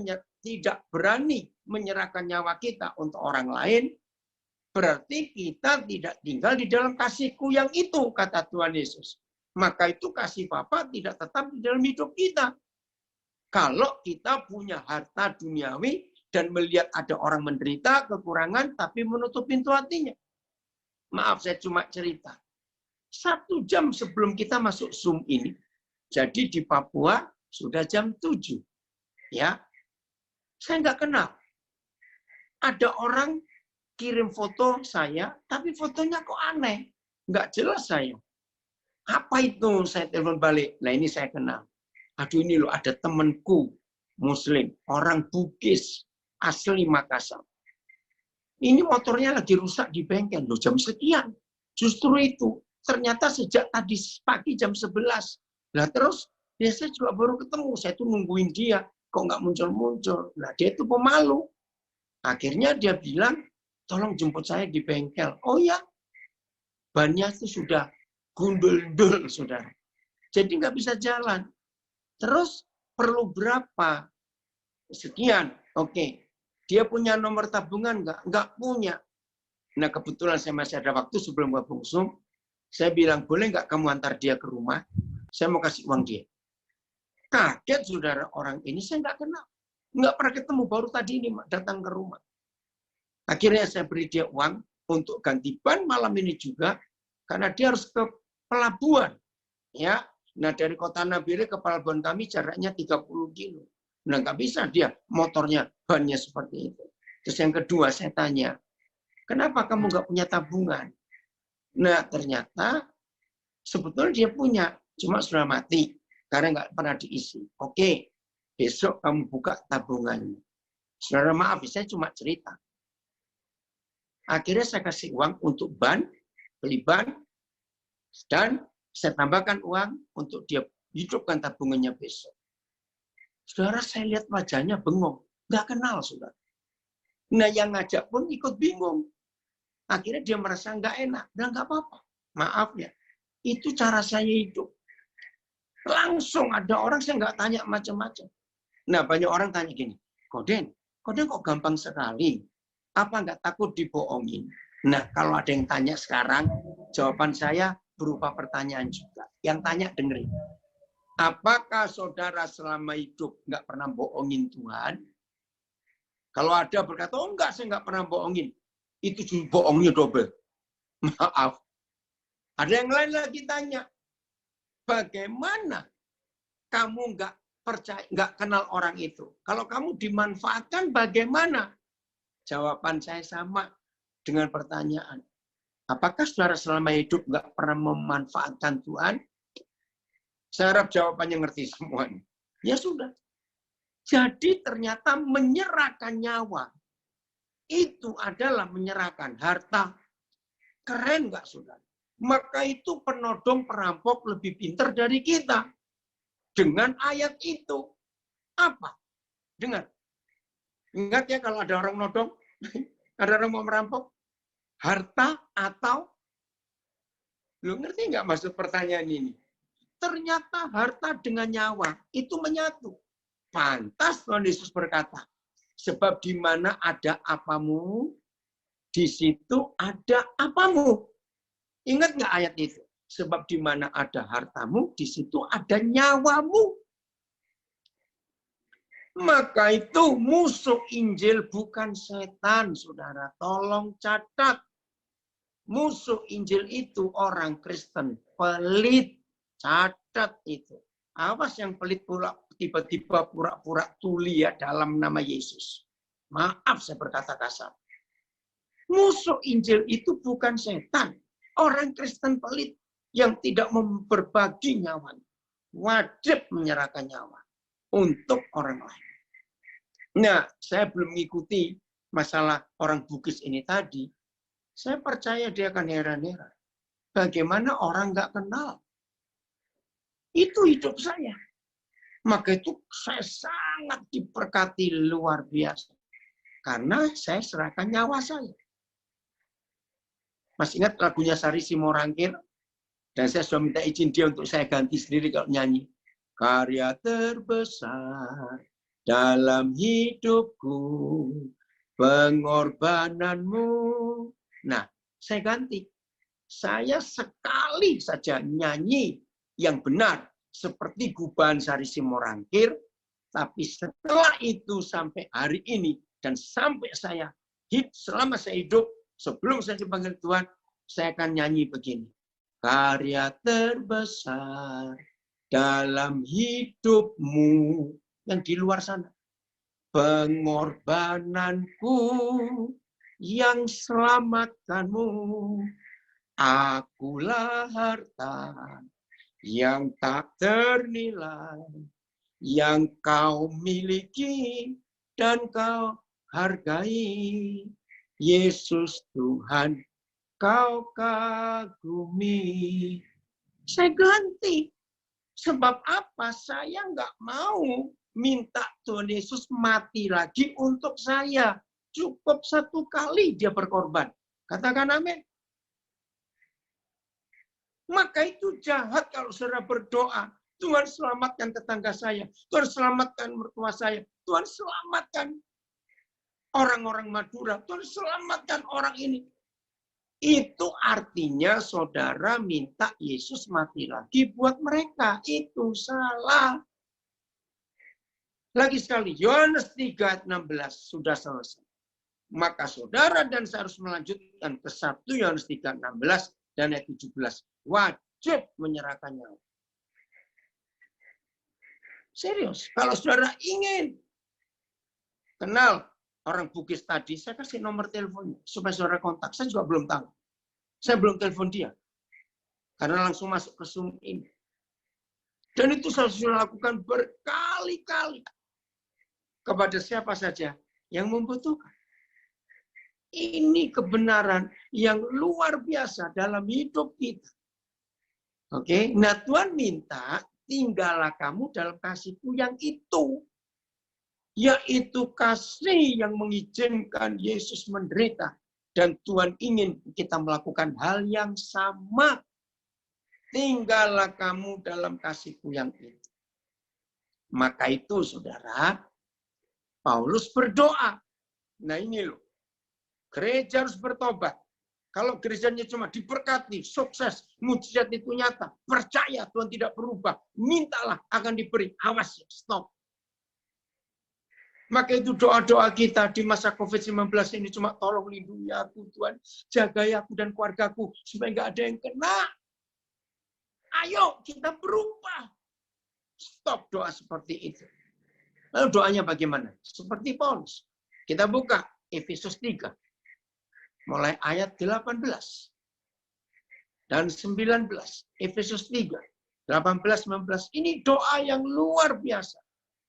berani menyerahkan nyawa kita untuk orang lain, berarti kita tidak tinggal di dalam kasihku yang itu, kata Tuhan Yesus. Maka itu kasih Bapa tidak tetap di dalam hidup kita. Kalau kita punya harta duniawi dan melihat ada orang menderita, kekurangan, tapi menutup pintu hatinya. Maaf, saya cuma cerita. 1 jam sebelum kita masuk Zoom ini, jadi di Papua sudah jam 7. Ya, saya nggak kenal. Ada orang kirim foto saya, tapi fotonya kok aneh. Nggak jelas saya. Apa itu? Saya telepon balik. Nah ini saya kenal. Aduh ini loh ada temanku Muslim, orang Bugis, asli Makassar. Ini motornya lagi rusak di bengkel loh jam sekian. Justru itu. Ternyata sejak tadi pagi jam 11. Nah terus biasanya juga baru ketemu. Saya tuh nungguin dia. Kok nggak muncul-muncul. Nah dia itu pemalu. Akhirnya dia bilang, tolong jemput saya di bengkel. Oh ya, bannya itu sudah gundul-dul, saudara. Jadi nggak bisa jalan. Terus perlu berapa? sekian. Oke. Dia punya nomor tabungan nggak? Nggak punya. Nah, kebetulan saya masih ada waktu sebelum gabung Zoom. Saya bilang, boleh nggak kamu antar dia ke rumah? Saya mau kasih uang dia. Kaget saudara, orang ini saya nggak kenal. Nggak pernah ketemu, baru tadi ini datang ke rumah. Akhirnya saya beri dia uang untuk ganti ban malam ini juga, karena dia harus ke pelabuhan. Ya, nah dari kota Nabire ke pelabuhan kami jaraknya 30 kilo. Nah nggak bisa dia, motornya, bannya seperti itu. Terus yang kedua saya tanya, kenapa kamu nggak punya tabungan? Nah ternyata sebetulnya dia punya, cuma sudah mati karena nggak pernah diisi. Oke, besok kamu buka tabungannya. Saudara maaf, saya cuma cerita. Akhirnya saya kasih uang untuk ban, beli ban, dan saya tambahkan uang untuk dia hidupkan tabungannya besok. Saudara, saya lihat wajahnya bengong. Nggak kenal, saudara. Nah, yang ngajak pun ikut bingung. Akhirnya dia merasa nggak enak. Dan nggak apa-apa. Maaf ya. Itu cara saya hidup. Langsung ada orang, saya nggak tanya macam-macam. Nah, banyak orang tanya gini, Koden kok gampang sekali? Apa nggak takut dibohongin? Nah, kalau ada yang tanya sekarang, jawaban saya berupa pertanyaan juga. Yang tanya dengerin. Apakah saudara selama hidup nggak pernah bohongin Tuhan? Kalau ada berkata, oh enggak, saya nggak pernah bohongin. Itu justru bohongnya double. Maaf. Ada yang lain lagi tanya, bagaimana kamu nggak percaya, nggak kenal orang itu? Kalau kamu dimanfaatkan, bagaimana? Jawaban saya sama dengan pertanyaan. Apakah saudara selama hidup nggak pernah memanfaatkan Tuhan? Saya harap jawabannya ngerti semuanya. Ya sudah. Jadi ternyata menyerahkan nyawa itu adalah menyerahkan harta. Keren nggak saudara? Maka itu penodong perampok lebih pintar dari kita. Dengan ayat itu. Apa? Dengar. Ingat ya kalau ada orang nodong, ada orang mau merampok, harta atau, lu ngerti nggak maksud pertanyaan ini? Ternyata harta dengan nyawa itu menyatu. Pantas Tuhan Yesus berkata, sebab di mana ada apamu, di situ ada apamu. Ingat nggak ayat itu? Sebab di mana ada hartamu, di situ ada nyawamu. Maka itu musuh Injil bukan setan, saudara. Tolong catat. Musuh Injil itu orang Kristen pelit. Catat itu. Awas yang pelit pula tiba-tiba pura-pura tuli ya dalam nama Yesus. Maaf saya berkata kasar. Musuh Injil itu bukan setan. Orang Kristen pelit yang tidak berbagi nyawa. Wajib menyerahkan nyawa untuk orang lain. Nah, saya belum mengikuti masalah orang Bugis ini tadi. Saya percaya dia akan heran-heran. Bagaimana orang nggak kenal? Itu hidup saya. Maka itu saya sangat diberkati luar biasa. Karena saya serahkan nyawa saya. Masih ingat lagunya Sari Simorangkir? Dan saya sudah minta izin dia untuk saya ganti sendiri kalau nyanyi. Karya terbesar dalam hidupku, pengorbananmu. Nah, saya ganti. Saya sekali saja nyanyi yang benar seperti Gubahan Sari Simorangkir, tapi setelah itu sampai hari ini dan sampai saya selama saya hidup, sebelum saya dipanggil Tuhan, saya akan nyanyi begini. Karya terbesar dalam hidupmu yang di luar sana. Pengorbananku yang selamatkanmu. Akulah harta yang tak ternilai, yang kau miliki dan kau hargai. Yesus Tuhan, kau kagumi. Saya ganti. Sebab apa? Saya nggak mau minta Tuhan Yesus mati lagi untuk saya. Cukup satu kali dia berkorban. Katakan amin. Maka itu jahat kalau saudara berdoa. Tuhan selamatkan tetangga saya. Tuhan selamatkan mertua saya. Tuhan selamatkan orang-orang Madura. Tuhan selamatkan orang ini. Itu artinya saudara minta Yesus mati lagi buat mereka. Itu salah. Lagi sekali, Yohanes 3:16 sudah selesai. Maka saudara dan saya harus melanjutkan ke 1 Yohanes 3:16 dan ayat 17. Wajib menyerahkan nyawa. Serius, kalau saudara ingin kenal orang Bugis tadi, saya kasih nomor teleponnya supaya saudara kontak. Saya juga belum tahu. Saya belum telepon dia. Karena langsung masuk ke Zoom ini. Dan itu saya sudah lakukan berkali-kali. Kepada siapa saja yang membutuhkan. Ini kebenaran yang luar biasa dalam hidup kita. Oke, nah Tuhan minta tinggallah kamu dalam kasih-Ku yang itu. Yaitu kasih yang mengizinkan Yesus menderita. Dan Tuhan ingin kita melakukan hal yang sama. Tinggallah kamu dalam kasih-Ku yang itu. Maka itu saudara, Paulus berdoa. Nah ini loh, gereja harus bertobat. Kalau gerejanya cuma diberkati, sukses, mujizat itu nyata, percaya Tuhan tidak berubah, mintalah akan diberi. Awas, stop. Maka itu doa-doa kita di masa COVID-19 ini cuma tolong lindungi aku Tuhan. Jagai aku dan keluargaku supaya nggak ada yang kena. Ayo kita berubah. Stop doa seperti itu. Lalu doanya bagaimana? Seperti Paulus. Kita buka Efesus 3. Mulai ayat 18. Dan 19. Efesus 3. 18-19. Ini doa yang luar biasa.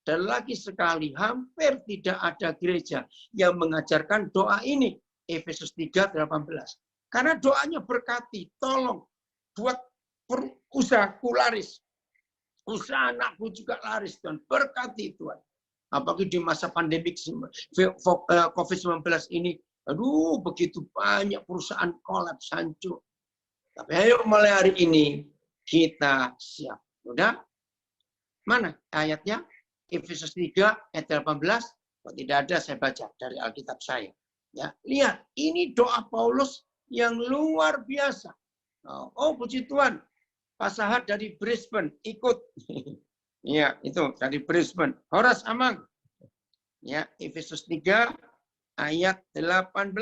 Dan lagi sekali, hampir tidak ada gereja yang mengajarkan doa ini. Efesus 3:18. Karena doanya berkati, tolong buat usahaku laris. Usaha anakku juga laris, Tuhan. Berkati, Tuhan. Apalagi di masa pandemik COVID-19 ini, aduh, begitu banyak perusahaan kolaps, hancur. Tapi ayo mulai hari ini, kita siap. Udah? Mana ayatnya? Efesus 3 ayat 18, kalau tidak ada saya baca dari Alkitab saya. Ya, lihat, ini doa Paulus yang luar biasa. Oh, puji Tuhan. Pak Sahat dari Brisbane ikut. Ya, itu dari Brisbane. Horas Amang. Ya, Efesus 3 ayat 18.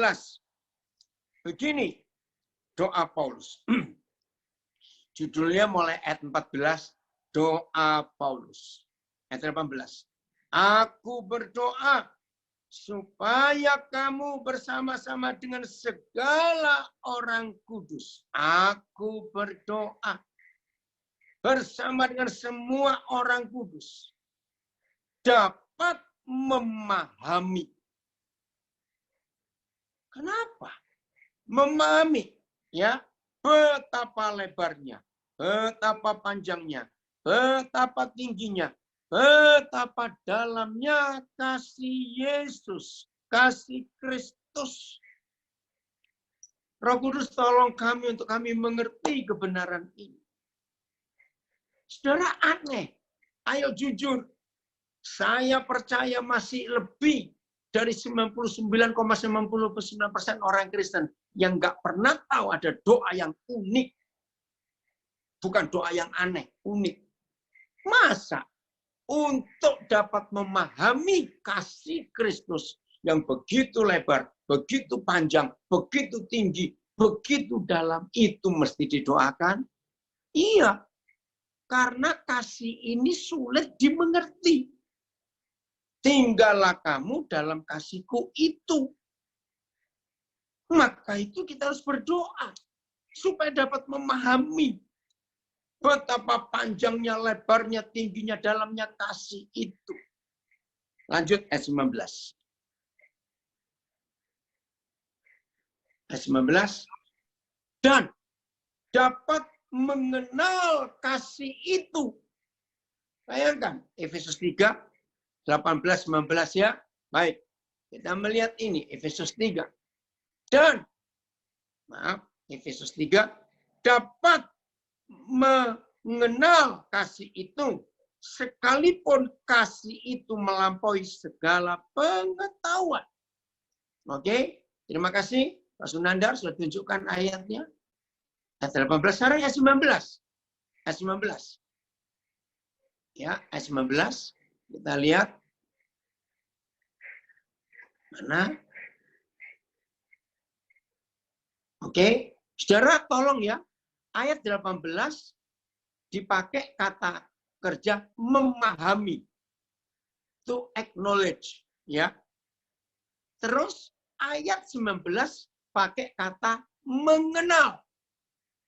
Begini doa Paulus. Judulnya mulai ayat 14, doa Paulus. Ayat 18. Aku berdoa supaya kamu bersama-sama dengan segala orang kudus. Aku berdoa bersama dengan semua orang kudus dapat memahami. Kenapa? Memahami, ya, betapa lebarnya, betapa panjangnya, betapa tingginya, betapa dalamnya kasih Yesus, kasih Kristus. Roh Kudus tolong kami untuk kami mengerti kebenaran ini. Saudara aneh, ayo jujur. Saya percaya masih lebih dari 99,99% orang Kristen yang nggak pernah tahu ada doa yang unik. Bukan doa yang aneh, unik. Masa? Untuk dapat memahami kasih Kristus yang begitu lebar, begitu panjang, begitu tinggi, begitu dalam, itu mesti didoakan? Iya, karena kasih ini sulit dimengerti. Tinggallah kamu dalam kasih-Ku itu. Maka itu kita harus berdoa supaya dapat memahami betapa panjangnya, lebarnya, tingginya, dalamnya kasih itu. Lanjut ayat 19. Ayat 19. Dan dapat mengenal kasih itu. Bayangkan, Efesus 3, 18-19 ya. Baik, kita melihat ini, Efesus 3. Dan, Efesus 3, dapat mengenal kasih itu sekalipun kasih itu melampaui segala pengetahuan. Oke, terima kasih Pak Sunandar sudah tunjukkan ayatnya. Ayat 18, sekarang ayat 19. Ayat 19. Ya, ayat 19. Kita lihat. Mana? Oke, saudara tolong ya. Ayat 18 dipakai kata kerja memahami. To acknowledge. Ya. Terus ayat 19 pakai kata mengenal.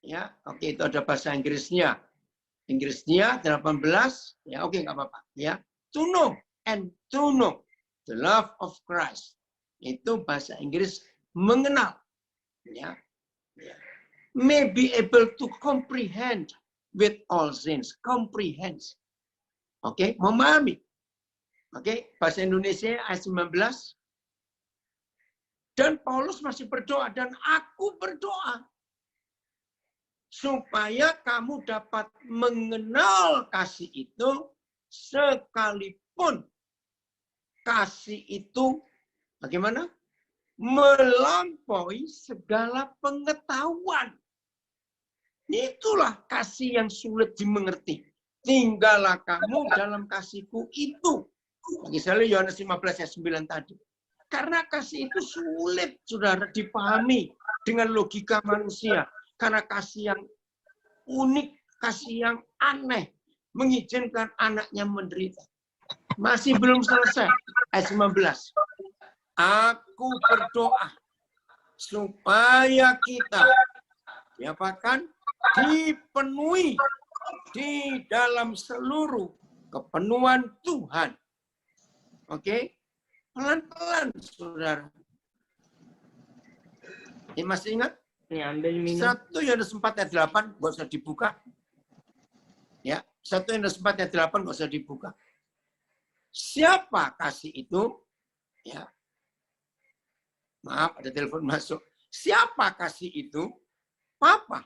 Ya, oke itu ada bahasa Inggrisnya. Inggrisnya 18, ya oke nggak apa-apa. Ya, to know and to know the love of Christ. Itu bahasa Inggris mengenal. Ya, ya. May be able to comprehend with all saints. Comprehend. Oke, memahami. Oke, bahasa Indonesia ayat 19. Dan Paulus masih berdoa dan aku berdoa supaya kamu dapat mengenal kasih itu sekalipun kasih itu bagaimana? Melampaui segala pengetahuan. Itulah kasih yang sulit dimengerti. Tinggallah kamu dalam kasihku itu. Misalnya Yohanes 15 ayat 9 tadi. Karena kasih itu sulit, saudara, dipahami dengan logika manusia. Karena kasih yang unik, kasih yang aneh, mengizinkan anaknya menderita. Masih belum selesai. Ayat 19. Aku berdoa supaya kita diapakan? Dipenuhi di dalam seluruh kepenuhan Tuhan. Oke? Pelan-pelan, saudara. Ini masih ingat? Ambil minum. 1 Yohanes 4 ayat 8 nggak usah dibuka. Ya, 1 Yohanes 4 ayat 8 nggak usah dibuka. Siapa kasih itu? Ya. Maaf, ada telepon masuk. Siapa kasih itu? Papa.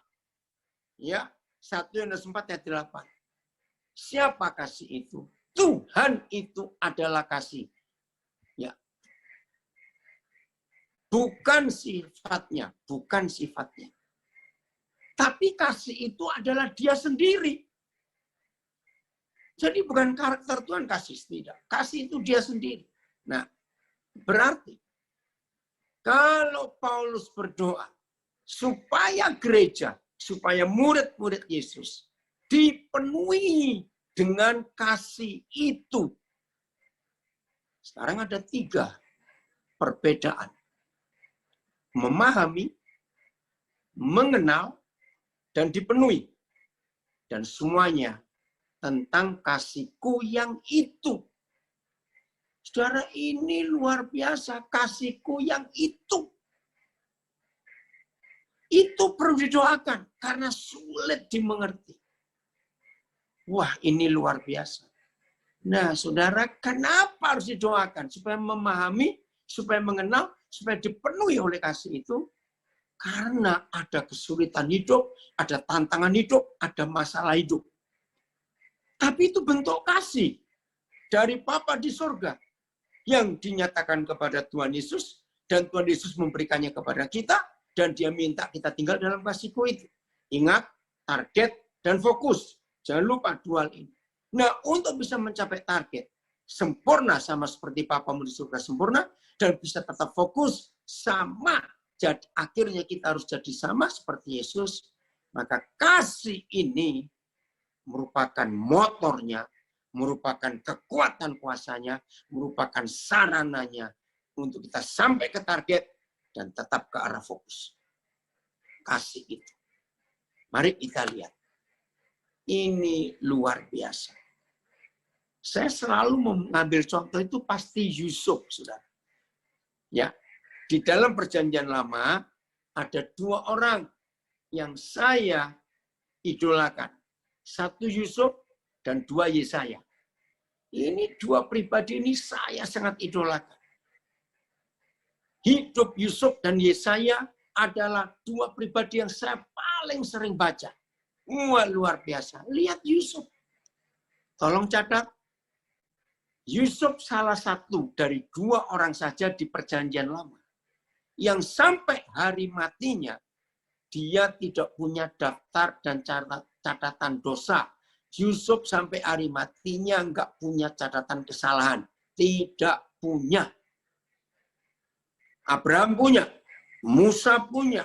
Ya, 1 Yohanes 4 ayat 8. Siapa kasih itu? Tuhan itu adalah kasih. Ya. Bukan sifatnya, bukan sifatnya. Tapi kasih itu adalah dia sendiri. Jadi bukan karakter Tuhan kasih, tidak. Kasih itu dia sendiri. Nah, berarti kalau Paulus berdoa supaya gereja, supaya murid-murid Yesus dipenuhi dengan kasih itu. Sekarang ada 3 perbedaan. Memahami, mengenal, dan dipenuhi. Dan semuanya tentang kasihku yang itu. Saudara, ini luar biasa, kasihku yang itu. Itu perlu didoakan, karena sulit dimengerti. Wah, ini luar biasa. Nah, saudara, kenapa harus didoakan? Supaya memahami, supaya mengenal, supaya dipenuhi oleh kasih itu. Karena ada kesulitan hidup, ada tantangan hidup, ada masalah hidup. Tapi itu bentuk kasih dari Bapa di surga yang dinyatakan kepada Tuhan Yesus, dan Tuhan Yesus memberikannya kepada kita, dan dia minta kita tinggal dalam kasih-Ku itu. Ingat, target dan fokus. Jangan lupa 2 hal ini. Nah, untuk bisa mencapai target, sempurna sama seperti Papamu di surga sempurna, dan bisa tetap fokus sama, jadi akhirnya kita harus jadi sama seperti Yesus, maka kasih ini merupakan motornya, merupakan kekuatan kuasanya, merupakan sarananya untuk kita sampai ke target dan tetap ke arah fokus. Kasih itu. Mari kita lihat. Ini luar biasa. Saya selalu mengambil contoh itu pasti Yusuf, saudara. Ya, di dalam perjanjian lama ada 2 orang yang saya idolakan. 1 Yusuf dan 2 Yesaya. Ini 2 pribadi ini saya sangat idolakan. Hidup Yusuf dan Yesaya adalah 2 pribadi yang saya paling sering baca. Wah, luar biasa. Lihat Yusuf. Tolong catat, Yusuf salah satu dari 2 orang saja di Perjanjian Lama yang sampai hari matinya dia tidak punya daftar dan catatan dosa. Yusuf sampai hari matinya enggak punya catatan kesalahan. Tidak punya. Abraham punya. Musa punya.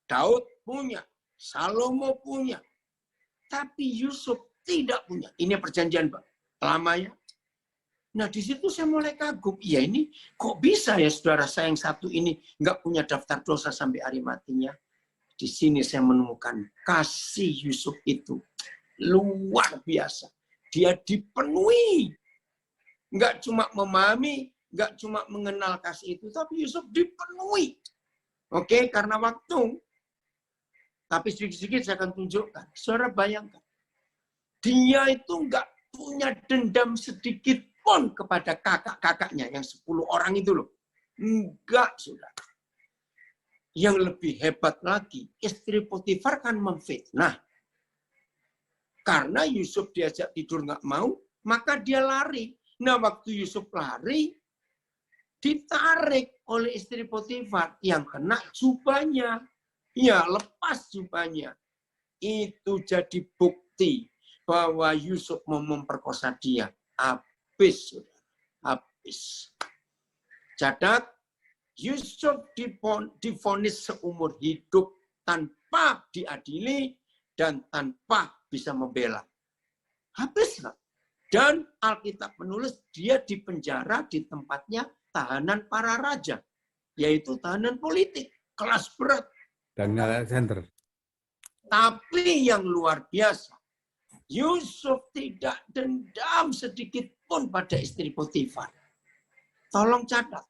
Daud punya. Salomo punya. Tapi Yusuf tidak punya. Ini perjanjian lama ya. Nah di situ saya mulai kagum. Ya ini kok bisa ya saudara saya yang satu ini enggak punya daftar dosa sampai hari matinya. Di sini saya menemukan kasih Yusuf itu luar biasa. Dia dipenuhi. Enggak cuma memahami, enggak cuma mengenal kasih itu, tapi Yusuf dipenuhi. Oke, karena waktu. Tapi sedikit-sedikit saya akan tunjukkan. Saudara bayangkan. Dia itu enggak punya dendam sedikit pun kepada kakak-kakaknya yang 10 orang itu loh. Enggak, saudara. Yang lebih hebat lagi, istri Potifar kan memfitnah. Karena Yusuf diajak tidur nggak mau, maka dia lari. Nah, waktu Yusuf lari, ditarik oleh istri Potifar. Yang kena jubahnya. Ya, lepas jubahnya. Itu jadi bukti bahwa Yusuf mau memperkosa dia. Habis, saudara. Habis. Catat, Yusuf divonis seumur hidup tanpa diadili dan tanpa bisa membela. Habis. Dan Alkitab menulis dia dipenjara di tempatnya tahanan para raja. Yaitu tahanan politik. Kelas berat. Dan center. Tapi yang luar biasa. Yusuf tidak dendam sedikit pun pada istri Potifar. Tolong catat.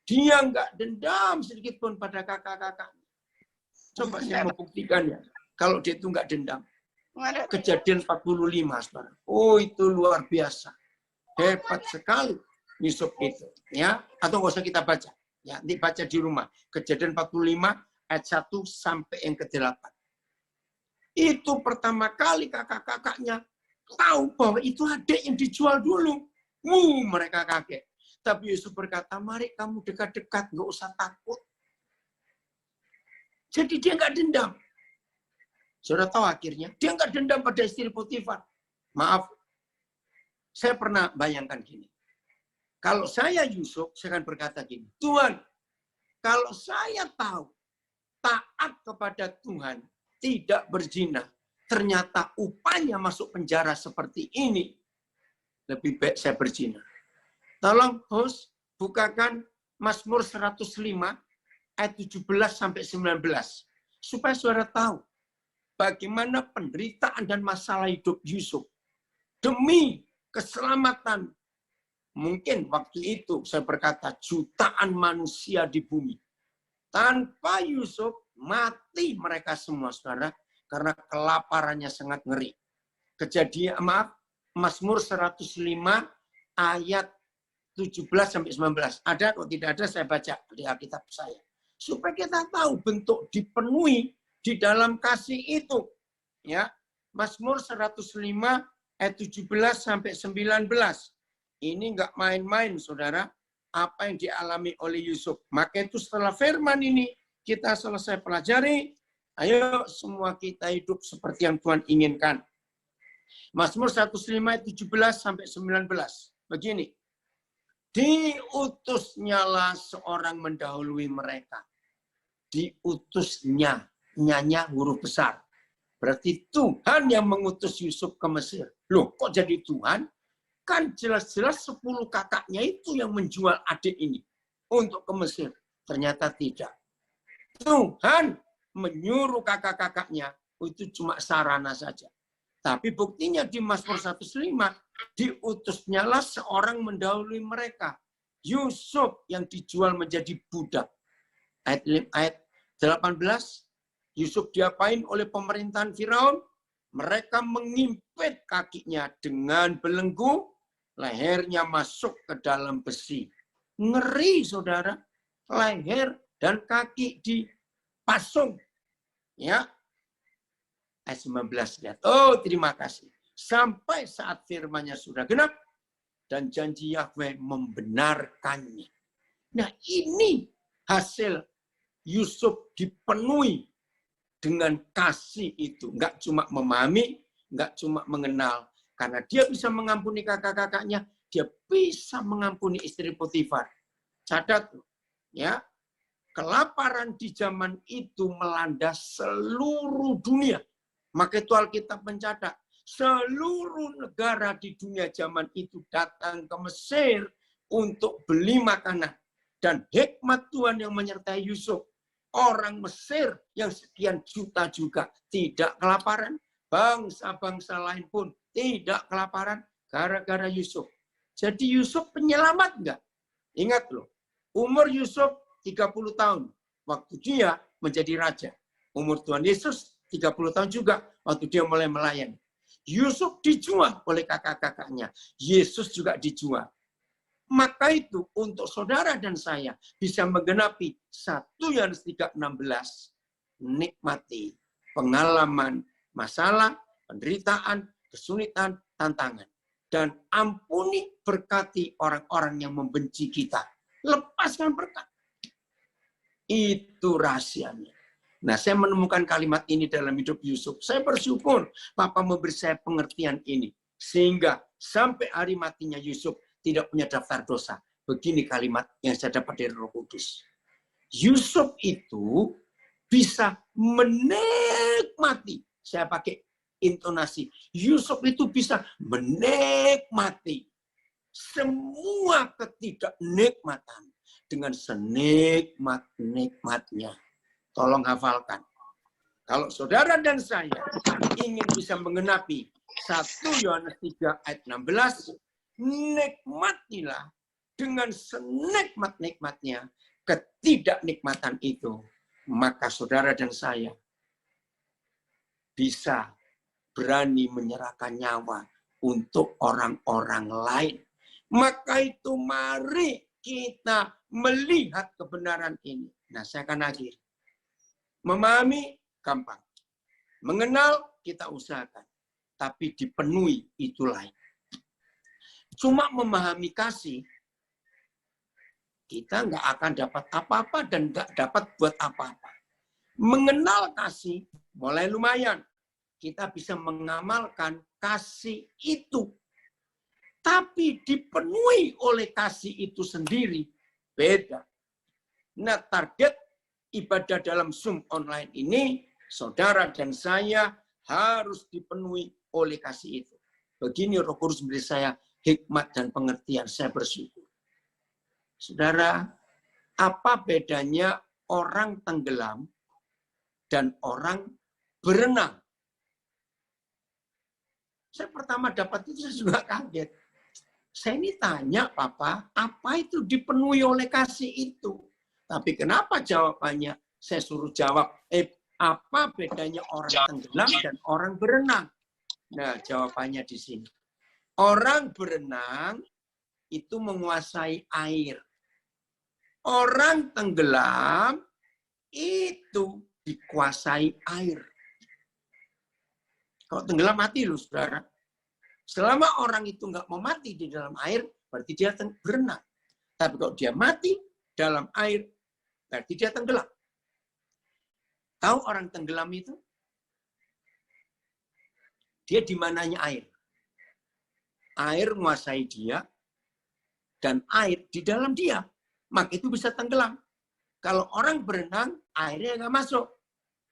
Dia nggak dendam sedikit pun pada kakak-kakaknya. Coba saya membuktikan ya. Kalau dia itu nggak dendam. Kejadian 45, saudara. Oh, itu luar biasa. Hebat sekali Yusuf itu. Ya, atau nggak usah kita baca. Ya, nanti baca di rumah. Kejadian 45 ayat 1 sampai yang ke-8. Itu pertama kali kakak-kakaknya tahu bahwa itu adik yang dijual dulu. Mereka kaget. Tapi Yusuf berkata, mari kamu dekat-dekat, nggak usah takut. Jadi dia nggak dendam. Saudara tahu akhirnya, dia nggak dendam pada istri Potifar. Maaf, saya pernah bayangkan gini. Kalau saya Yusuf, saya akan berkata gini, Tuhan, kalau saya tahu taat kepada Tuhan, tidak berzina, ternyata upahnya masuk penjara seperti ini, lebih baik saya berzina. Tolong host bukakan Mazmur 105 ayat 17 sampai 19 supaya saudara tahu bagaimana penderitaan dan masalah hidup Yusuf demi keselamatan. Mungkin waktu itu saya berkata jutaan manusia di bumi. Tanpa Yusuf mati mereka semua saudara karena kelaparannya sangat ngeri. Mazmur 105 ayat 17 sampai 19. Ada kok tidak ada saya baca di Alkitab saya. Supaya kita tahu bentuk dipenuhi di dalam kasih itu. Ya. Mazmur 105 ayat 17 sampai 19. Ini enggak main-main saudara, apa yang dialami oleh Yusuf. Maka itu setelah firman ini kita selesai pelajari, ayo semua kita hidup seperti yang Tuhan inginkan. Mazmur 105 ayat 17 sampai 19. Begini. Diutusnyalah seorang mendahului mereka. Diutusnya, nyanya huruf besar. Berarti Tuhan yang mengutus Yusuf ke Mesir. Loh, kok jadi Tuhan? Kan jelas-jelas 10 kakaknya itu yang menjual adik ini untuk ke Mesir. Ternyata tidak. Tuhan menyuruh kakak-kakaknya, itu cuma sarana saja. Tapi buktinya di Mazmur 105, diutusnyalah seorang mendahului mereka. Yusuf yang dijual menjadi budak. Ayat 18, Yusuf diapain oleh pemerintahan Firaun? Mereka mengimpit kakinya dengan belenggu, lehernya masuk ke dalam besi. Ngeri, saudara. Leher dan kaki dipasung. Ya. Ayat 19 lihat. Oh, terima kasih. sampai saat firman-Nya sudah genap dan janji Yahweh membenarkannya. Nah, ini hasil Yusuf dipenuhi dengan kasih itu. Enggak cuma memahami, enggak cuma mengenal. Karena dia bisa mengampuni kakak-kakaknya, dia bisa mengampuni istri Potifar. Catat, ya, kelaparan di zaman itu melanda seluruh dunia. Maka itu Alkitab mencatat, seluruh negara di dunia zaman itu datang ke Mesir untuk beli makanan. Dan hikmat Tuhan yang menyertai Yusuf. Orang Mesir yang sekian juta juga tidak kelaparan. Bangsa-bangsa lain pun tidak kelaparan gara-gara Yusuf. Jadi Yusuf penyelamat enggak? Ingat loh, umur Yusuf 30 tahun. Waktu dia menjadi raja. Umur Tuhan Yesus 30 tahun juga waktu dia mulai melayani. Yusuf dijual oleh kakak-kakaknya. Yesus juga dijual. Maka itu untuk saudara dan saya bisa menggenapi 1 Yohanes 3:16. Nikmati pengalaman, masalah, penderitaan, kesulitan, tantangan. Dan ampuni, berkati orang-orang yang membenci kita. Lepaskan berkat. Itu rahasianya. Nah, saya menemukan kalimat ini dalam hidup Yusuf. Saya bersyukur Papa memberi saya pengertian ini. Sehingga sampai hari matinya Yusuf tidak punya daftar dosa. Begini kalimat yang saya dapat dari Roh Kudus. Yusuf itu bisa menikmati. Saya pakai intonasi. Yusuf itu bisa menikmati semua ketidaknikmatan dengan senikmat-nikmatnya. Tolong hafalkan. Kalau saudara dan saya ingin bisa menggenapi 1 Yohanes 3 ayat 16, nikmatilah dengan senikmat-nikmatnya ketidaknikmatan itu. Maka saudara dan saya bisa berani menyerahkan nyawa untuk orang-orang lain. Maka itu mari kita melihat kebenaran ini. Nah, saya akan akhiri. Memahami, gampang. Mengenal, kita usahakan. Tapi dipenuhi, itu lain. Cuma memahami kasih, kita nggak akan dapat apa-apa dan nggak dapat buat apa-apa. Mengenal kasih, mulai lumayan. Kita bisa mengamalkan kasih itu. Tapi dipenuhi oleh kasih itu sendiri, beda. Nah, target ibadah dalam Zoom online ini, saudara dan saya harus dipenuhi oleh kasih itu. Begini Roh Kudus memberi saya hikmat dan pengertian, saya bersyukur. Saudara, apa bedanya orang tenggelam dan orang berenang? Saya pertama dapat itu saya juga kaget. Saya ini tanya, Papa, apa itu dipenuhi oleh kasih itu? Tapi kenapa jawabannya? Saya suruh jawab, apa bedanya orang tenggelam dan orang berenang? Nah, jawabannya di sini. Orang berenang itu menguasai air. Orang tenggelam itu dikuasai air. Kalau tenggelam mati loh, saudara. Selama orang itu nggak mau mati di dalam air, berarti dia berenang. Tapi kalau dia mati dalam air, berarti dia tenggelam. Tahu orang tenggelam itu? Dia di mananya air. Air menguasai dia, dan air di dalam dia. Maka itu bisa tenggelam. Kalau orang berenang, airnya nggak masuk.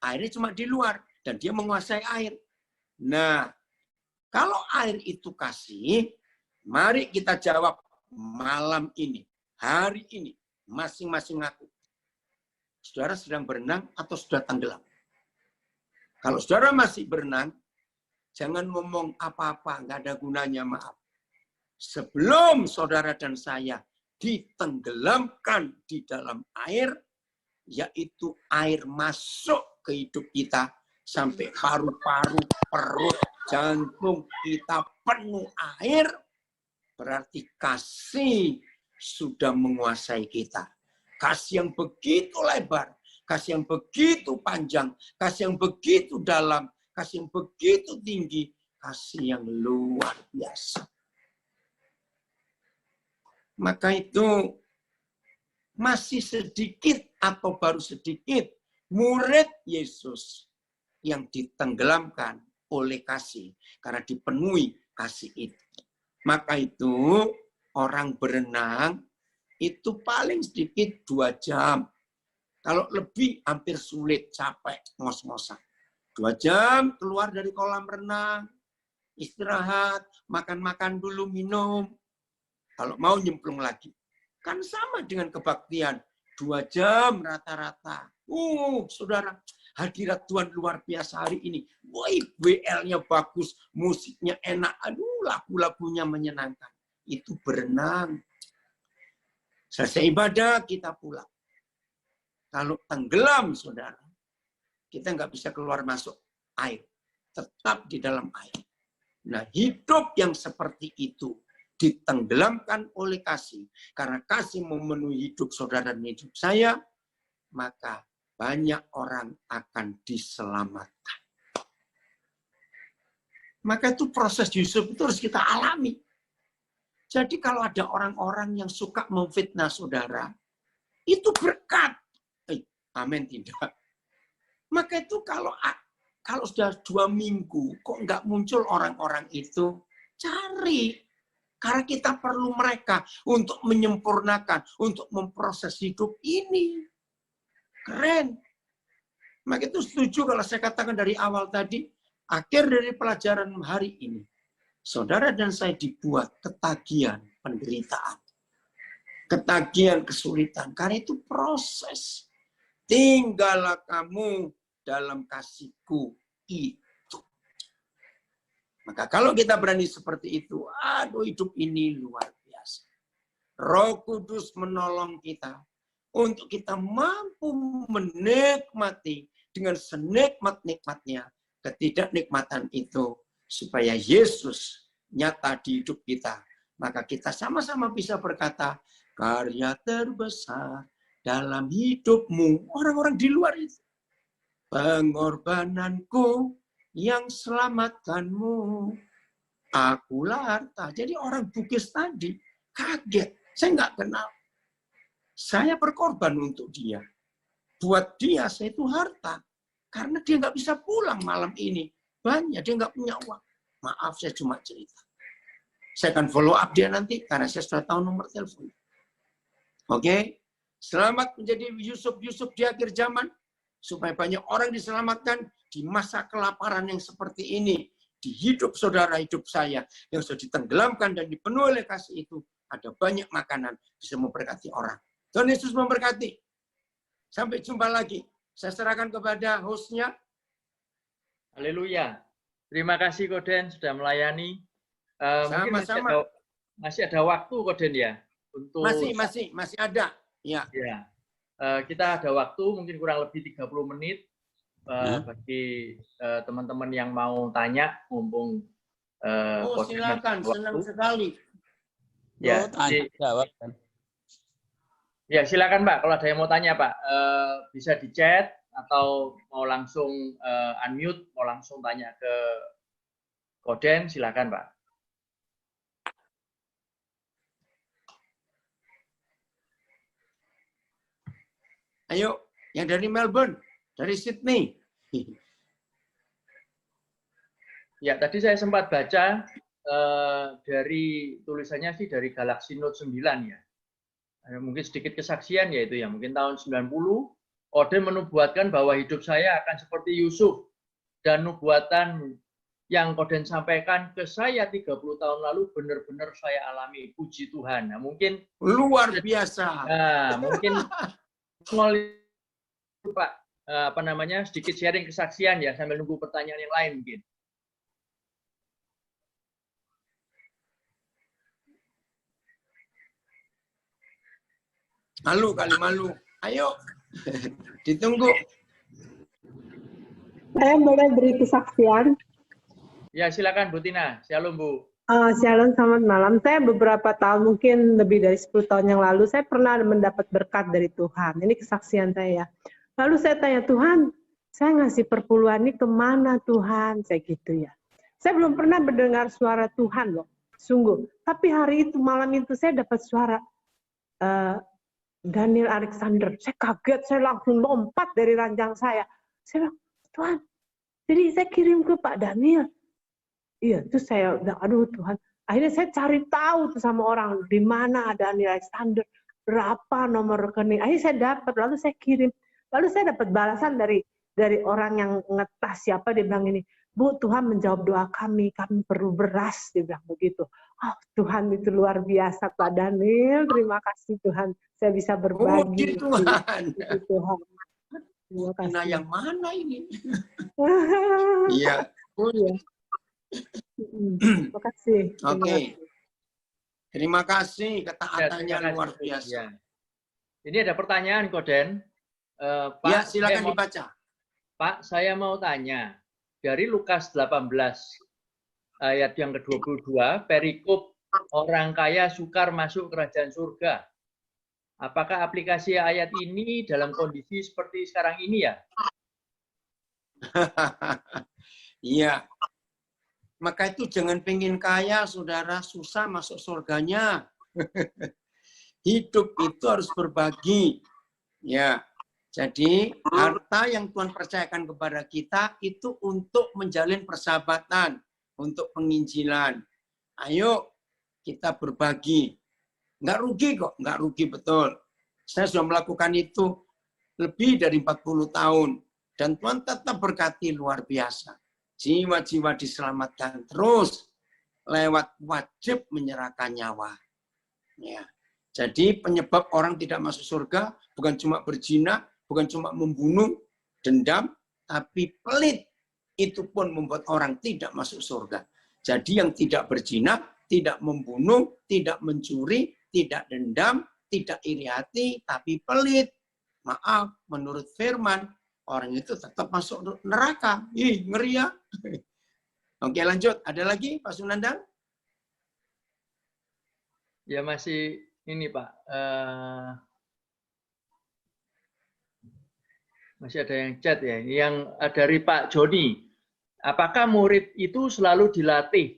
Airnya cuma di luar, dan dia menguasai air. Nah, kalau air itu kasih, mari kita jawab malam ini, hari ini, masing-masing aku. Saudara sedang berenang atau sudah tenggelam? Kalau saudara masih berenang, jangan ngomong apa-apa, nggak ada gunanya, maaf. Sebelum saudara dan saya ditenggelamkan di dalam air, yaitu air masuk ke hidup kita, sampai paru-paru, perut, jantung kita penuh air, berarti kasih sudah menguasai kita. Kasih yang begitu lebar, kasih yang begitu panjang, kasih yang begitu dalam, kasih yang begitu tinggi, kasih yang luar biasa. Maka itu masih sedikit atau baru sedikit murid Yesus yang ditenggelamkan oleh kasih karena dipenuhi kasih itu. Maka itu orang berenang itu paling sedikit 2 jam. Kalau lebih hampir sulit, capek, ngos-ngosan. 2 jam keluar dari kolam renang, istirahat, makan-makan dulu, minum. Kalau mau nyemplung lagi. Kan sama dengan kebaktian. 2 jam rata-rata. Saudara, hadirat Tuhan luar biasa hari ini. Woi, WL-nya bagus, musiknya enak. Aduh, lagu-lagunya menyenangkan. Itu berenang. Selesai ibadah, kita pulang. Kalau tenggelam, saudara, kita nggak bisa keluar masuk air. Tetap di dalam air. Nah, hidup yang seperti itu ditenggelamkan oleh kasih. Karena kasih memenuhi hidup saudara dan hidup saya, maka banyak orang akan diselamatkan. Maka itu proses Yusuf itu harus kita alami. Jadi kalau ada orang-orang yang suka memfitnah saudara, itu berkat. Amin, tidak. Maka itu kalau sudah 2 minggu, kok nggak muncul orang-orang itu, cari. Karena kita perlu mereka untuk menyempurnakan, untuk memproses hidup ini. Keren. Maka itu setuju kalau saya katakan dari awal tadi, akhir dari pelajaran hari ini, saudara dan saya dibuat ketagihan penderitaan. Ketagihan kesulitan. Karena itu proses. Tinggallah kamu dalam kasihku itu. Maka kalau kita berani seperti itu, aduh hidup ini luar biasa. Roh Kudus menolong kita untuk kita mampu menikmati dengan senikmat-nikmatnya ketidaknikmatan itu. Supaya Yesus nyata di hidup kita. Maka kita sama-sama bisa berkata, karya terbesar dalam hidupmu. Orang-orang di luar itu. Pengorbananku yang selamatkanmu, akulah harta. Jadi orang Bugis tadi kaget, saya nggak kenal. Saya berkorban untuk dia. Buat dia saya itu harta. Karena dia nggak bisa pulang malam ini. Banyak, dia nggak punya uang. Maaf, saya cuma cerita. Saya akan follow up dia nanti, karena saya sudah tahu nomor telepon. Oke? Selamat menjadi Yusuf-Yusuf di akhir zaman. Supaya banyak orang diselamatkan di masa kelaparan yang seperti ini. Di hidup saudara, hidup saya. Yang sudah ditenggelamkan dan dipenuhi oleh kasih itu. Ada banyak makanan bisa memberkati orang. Tuhan Yesus memberkati. Sampai jumpa lagi. Saya serahkan kepada hostnya. Haleluya. Terima kasih Koden sudah melayani. Sama-sama. Masih ada waktu Koden ya? Untuk Masih ada. Ya. Ya. Kita ada waktu mungkin kurang lebih 30 menit bagi teman-teman yang mau tanya, mumpung silakan, senang sekali. Ya, ya silakan Pak, kalau ada yang mau tanya Pak, bisa di chat atau mau langsung unmute, mau langsung tanya ke Koden, silakan Pak. Ayo, yang dari Melbourne, dari Sydney. Ya, tadi saya sempat baca dari tulisannya sih dari Galaxy Note 9 ya. Mungkin sedikit kesaksian yaitu ya, mungkin tahun 90, Koden menubuatkan bahwa hidup saya akan seperti Yusuf. Dan nubuatan yang Koden sampaikan ke saya 30 tahun lalu benar-benar saya alami, puji Tuhan. Nah, mungkin luar biasa. Nah, mungkin Pak, sedikit sharing kesaksian ya sambil nunggu pertanyaan yang lain mungkin. Malu. Ayo, ditunggu. Saya boleh beri kesaksian? Ya, silakan Bu Tina. Shalom Bu. Shalom, selamat malam. Saya beberapa tahun, mungkin lebih dari 10 tahun yang lalu, saya pernah mendapat berkat dari Tuhan. Ini kesaksian saya. Lalu saya tanya, Tuhan, saya ngasih perpuluhan ini kemana Tuhan? Saya gitu ya. Saya belum pernah mendengar suara Tuhan loh, sungguh. Tapi hari itu, malam itu saya dapat suara Daniel Alexander. Saya kaget, saya langsung lompat dari ranjang saya. Saya bilang, Tuhan, jadi saya kirim ke Pak Daniel. Iya, terus saya udah, aduh Tuhan. Akhirnya saya cari tahu tuh sama orang, di mana Daniel Alexander, berapa nomor rekening. Akhirnya saya dapat, lalu saya kirim. Lalu saya dapat balasan dari orang yang ngetas siapa, dia bilang ini, Bu, Tuhan menjawab doa kami perlu beras, dia bilang begitu. Oh, Tuhan itu luar biasa, Pak Daniel. Terima kasih Tuhan, saya bisa berbagi. Puji Tuhan. Tuhan. Terima kasih. Nah, yang mana ini? Iya. Oh iya. Terima kasih. Oke. Terima kasih, ketaatannya Ya, luar biasa. Ya. Ini ada pertanyaan, Koden. Pak, Ya, silakan dibaca. Pak, saya mau tanya. Dari Lukas 18, ayat yang ke-22, perikop orang kaya sukar masuk kerajaan surga. Apakah aplikasi ayat ini dalam kondisi seperti sekarang ini ya? Iya. Maka itu jangan pengen kaya, saudara, susah masuk surganya. Hidup itu harus berbagi. Ya. Jadi harta yang Tuhan percayakan kepada kita itu untuk menjalin persahabatan, untuk penginjilan. Ayo kita berbagi. Nggak rugi kok, nggak rugi betul. Saya sudah melakukan itu lebih dari 40 tahun. Dan Tuhan tetap berkati luar biasa. Jiwa-jiwa diselamatkan terus lewat wajib menyerahkan nyawa. Ya. Jadi penyebab orang tidak masuk surga bukan cuma berzina, bukan cuma membunuh, dendam, tapi pelit. Itu pun membuat orang tidak masuk surga. Jadi yang tidak berzina, tidak membunuh, tidak mencuri, tidak dendam, tidak iri hati, tapi pelit. Maaf, menurut firman, orang itu tetap masuk neraka. Ih, ngeri ya. Oke, lanjut. Ada lagi, Pak Sunandang? Ya, masih ini, Pak. Masih ada yang chat ya. Yang dari Pak Joni. Apakah murid itu selalu dilatih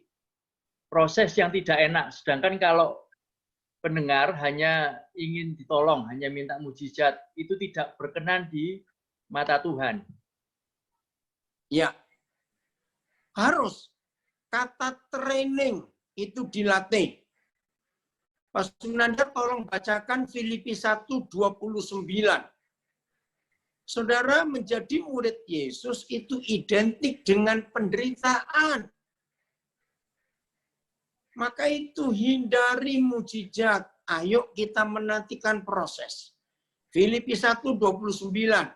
proses yang tidak enak? Sedangkan kalau pendengar hanya ingin ditolong, hanya minta mujizat, itu tidak berkenan di mata Tuhan. Ya, harus. Kata training itu dilatih. Pak Sunanda tolong bacakan Filipi 1:29. Saudara, menjadi murid Yesus itu identik dengan penderitaan. Maka itu hindari mujizat. Ayo kita menantikan proses. Filipi 1:29.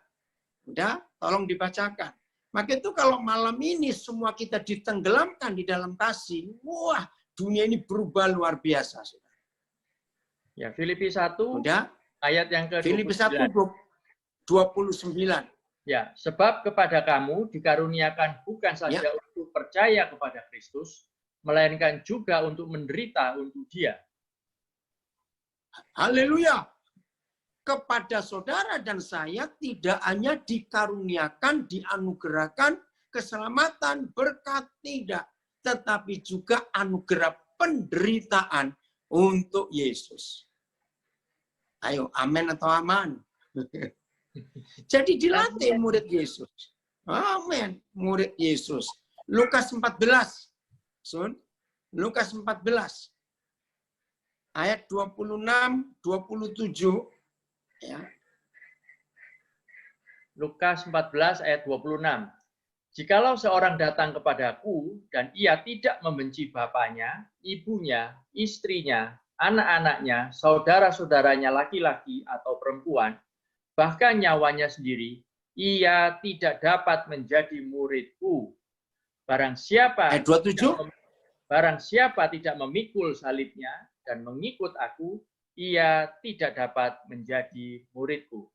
Udah, tolong dibacakan. Maka itu kalau malam ini semua kita ditenggelamkan di dalam kasih, wah, dunia ini berubah luar biasa. Saudara. Ya, Filipi 1 Udah? ayat yang ke-29. Filipi 1:29. Ya, sebab kepada kamu dikaruniakan bukan saja untuk percaya kepada Kristus, melainkan juga untuk menderita untuk Dia. Haleluya. Kepada saudara dan saya tidak hanya dikaruniakan, dianugerahkan keselamatan, berkat tidak, tetapi juga anugerah penderitaan untuk Yesus. Ayo, amin atau aman? Jadi dilatih murid Yesus. Amin, murid Yesus. Lukas 14. Sun, Lukas 14. Ayat 26, 27. Ya. Lukas 14 ayat 26. Jikalau seorang datang kepadaku dan ia tidak membenci bapaknya, ibunya, istrinya, anak-anaknya, saudara-saudaranya laki-laki atau perempuan, bahkan nyawanya sendiri, ia tidak dapat menjadi muridku. Barang siapa tidak memikul salibnya dan mengikut aku, ia tidak dapat menjadi muridku.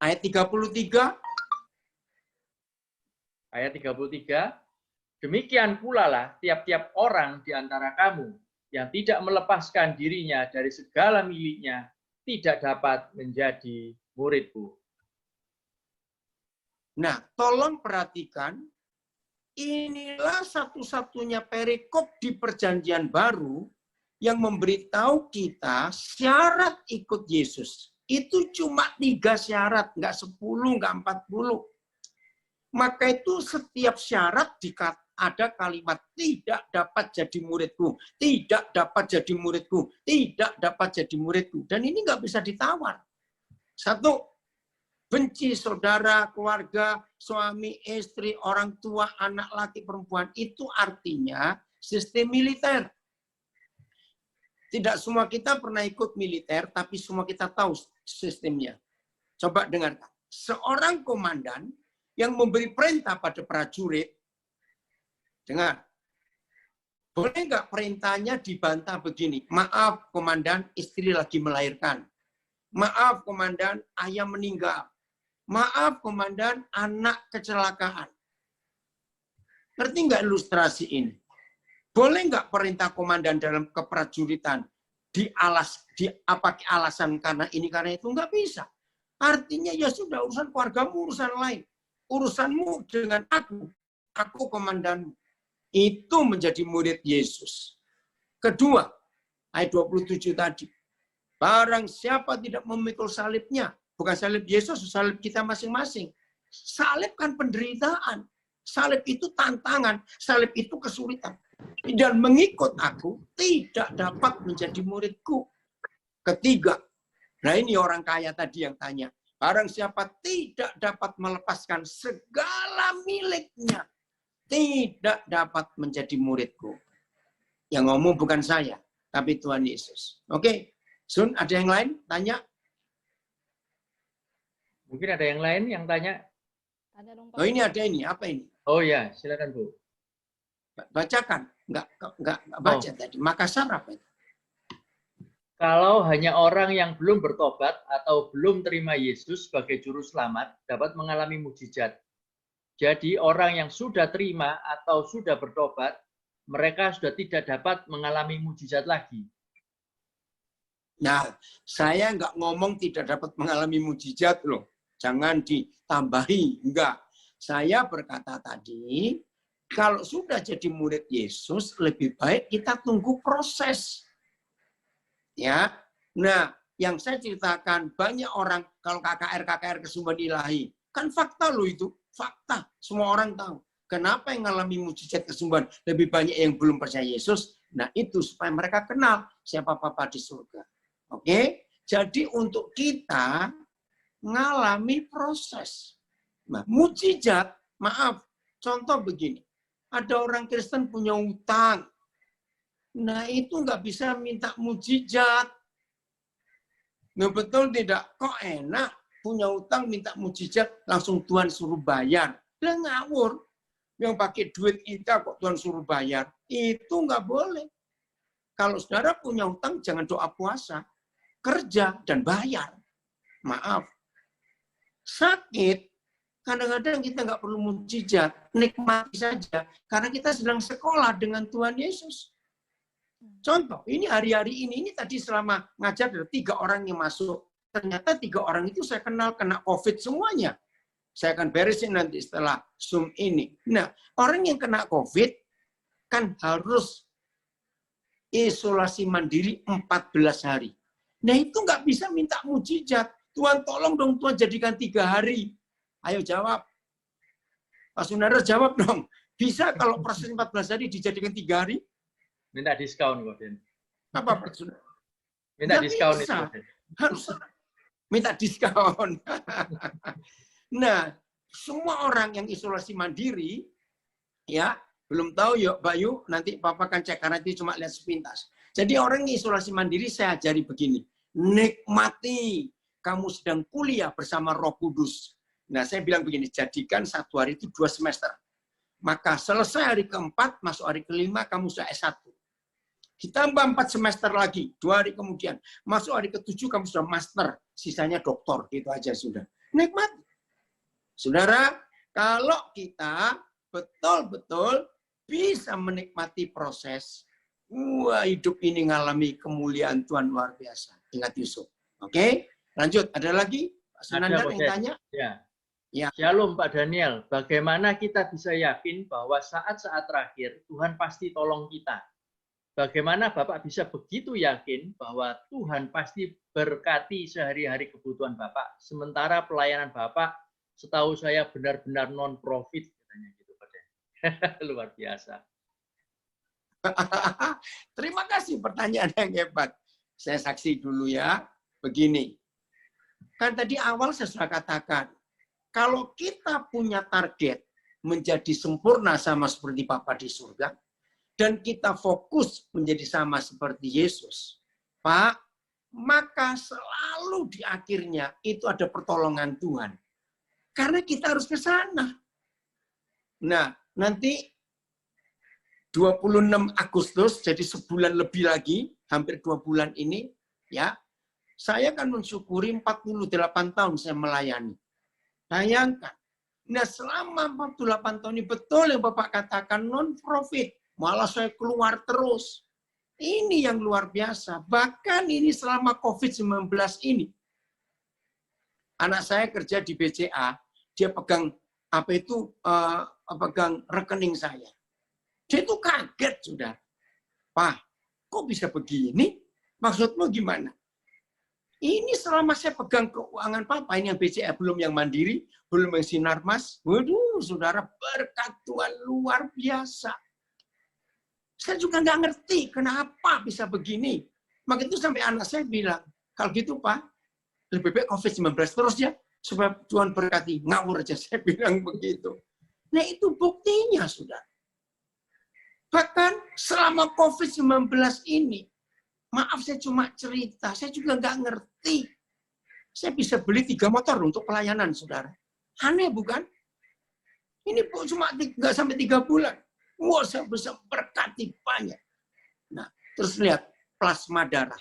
Ayat 33. Ayat 33. Demikian pula lah tiap-tiap orang di antara kamu yang tidak melepaskan dirinya dari segala miliknya tidak dapat menjadi muridku. Nah, tolong perhatikan, inilah satu-satunya perikop di Perjanjian Baru yang memberitahu kita syarat ikut Yesus. Itu cuma 3 syarat, nggak 10, nggak 40. Maka itu setiap syarat ada kalimat tidak dapat jadi muridku, tidak dapat jadi muridku, tidak dapat jadi muridku. Dan ini nggak bisa ditawar. 1, benci saudara, keluarga, suami, istri, orang tua, anak laki, perempuan. Itu artinya sistem militer. Tidak semua kita pernah ikut militer, tapi semua kita tahu sistemnya. Coba dengarkan. Seorang komandan yang memberi perintah pada prajurit, dengar, boleh nggak perintahnya dibantah begini? Maaf, komandan, istri lagi melahirkan. Maaf, komandan, ayah meninggal. Maaf, komandan, anak kecelakaan. Ngerti nggak ilustrasi ini? Boleh nggak perintah komandan dalam keprajuritan pakai alasan karena ini karena itu? Nggak bisa. Artinya ya sudah, urusan keluargamu, urusan lain. Urusanmu dengan aku komandanmu. Itu menjadi murid Yesus. Kedua, ayat 27 tadi. Barang siapa tidak memikul salibnya, bukan salib Yesus, salib kita masing-masing. Salib kan penderitaan. Salib itu tantangan, salib itu kesulitan. Dan mengikut aku tidak dapat menjadi muridku. Ketiga, nah ini orang kaya tadi yang tanya. Barang siapa tidak dapat melepaskan segala miliknya, tidak dapat menjadi muridku. Yang ngomong bukan saya, tapi Tuhan Yesus. Oke, Sun, ada yang lain? Tanya. Mungkin ada yang lain yang tanya. Oh ini ada ini, apa ini? Oh ya, silakan Bu. Bacakan. Enggak baca tadi. Makassar apa itu? Kalau hanya orang yang belum bertobat atau belum terima Yesus sebagai juru selamat dapat mengalami mukjizat. Jadi orang yang sudah terima atau sudah bertobat, mereka sudah tidak dapat mengalami mukjizat lagi. Nah, saya nggak ngomong tidak dapat mengalami mukjizat loh. Jangan ditambahi. Enggak. Saya berkata tadi, kalau sudah jadi murid Yesus, lebih baik kita tunggu proses. Ya, nah yang saya ceritakan banyak orang kalau KKR Kesumban Ilahi kan fakta loh itu, fakta semua orang tahu. Kenapa yang mengalami mukjizat kesumban lebih banyak yang belum percaya Yesus? Nah itu supaya mereka kenal siapa Bapa di surga. Oke, jadi untuk kita mengalami proses. Nah, mukjizat, maaf, contoh begini, ada orang Kristen punya utang. Nah, itu nggak bisa minta mukjizat. Nah, betul tidak? Kok enak punya utang minta mukjizat langsung Tuhan suruh bayar. Lah ngawur. Yang pakai duit kita kok Tuhan suruh bayar. Itu nggak boleh. Kalau saudara punya utang jangan doa puasa. Kerja dan bayar. Maaf. Sakit, kadang-kadang kita nggak perlu mukjizat. Nikmati saja. Karena kita sedang sekolah dengan Tuhan Yesus. Contoh, ini hari-hari ini tadi selama ngajar ada 3 orang yang masuk. Ternyata 3 orang itu saya kenal kena COVID semuanya. Saya akan beresin nanti setelah Zoom ini. Nah, orang yang kena COVID kan harus isolasi mandiri 14 hari. Nah, itu nggak bisa minta mukjizat. Tuhan tolong dong, Tuhan jadikan 3 hari. Ayo jawab. Pak Sunarso jawab dong. Bisa kalau proses 14 hari dijadikan 3 hari? Minta diskon, Pak Den. Apa Pak Sunarso? Minta diskon bisa. itu. Harus minta diskon. Nah, semua orang yang isolasi mandiri, ya belum tahu yuk Bayu, nanti Papa akan cek karena itu cuma lihat sepintas. Jadi orang yang isolasi mandiri saya ajari begini, nikmati kamu sedang kuliah bersama Roh Kudus. Nah, saya bilang begini, jadikan 1 hari itu 2 semester. Maka selesai hari keempat, masuk hari kelima, kamu sudah S1. Ditambah 4 semester lagi, 2 hari kemudian. Masuk hari ke-7, kamu sudah master. Sisanya doktor, gitu aja sudah. Nikmati. Saudara, kalau kita betul-betul bisa menikmati proses, wah hidup ini ngalami kemuliaan Tuhan luar biasa. Ingat Yusuf. Oke, lanjut. Ada lagi? Pak Sunandar yang tanya? Ya. Ya. Shalom Pak Daniel, bagaimana kita bisa yakin bahwa saat-saat terakhir Tuhan pasti tolong kita? Bagaimana Bapak bisa begitu yakin bahwa Tuhan pasti berkati sehari-hari kebutuhan Bapak, sementara pelayanan Bapak setahu saya benar-benar non-profit, katanya gitu Pak Daniel. Luar biasa. Terima kasih pertanyaan yang hebat. Saya saksi dulu ya. Begini, kan tadi awal saya sudah katakan, kalau kita punya target menjadi sempurna sama seperti Bapa di surga, dan kita fokus menjadi sama seperti Yesus, Pak, maka selalu di akhirnya itu ada pertolongan Tuhan. Karena kita harus ke sana. Nah, nanti 26 Agustus, jadi sebulan lebih lagi, hampir 2 bulan ini, ya, saya akan mensyukuri 48 tahun saya melayani. Bayangkan. Nah, selama 48 tahun ini betul yang Bapak katakan non-profit. Malah saya keluar terus. Ini yang luar biasa. Bahkan ini selama COVID-19 ini. Anak saya kerja di BCA, dia pegang pegang rekening saya. Dia itu kaget sudah. Pak, kok bisa begini? Maksudmu gimana? Ini selama saya pegang keuangan Papa, ini yang BCA, belum yang Mandiri, belum yang Sinarmas. Waduh, saudara, berkat Tuhan luar biasa. Saya juga nggak ngerti kenapa bisa begini. Maka itu sampai anak saya bilang, kalau gitu Pak, lebih baik COVID-19 terus ya, supaya Tuhan berkati. Ngawur aja, saya bilang begitu. Nah itu buktinya, sudah. Bahkan selama COVID-19 ini, maaf saya cuma cerita, saya juga nggak ngerti. Saya bisa beli 3 motor untuk pelayanan, saudara. Aneh bukan? Ini cuma nggak sampai 3 bulan. Wah, saya bisa berkati banyak. Nah, terus lihat plasma darah.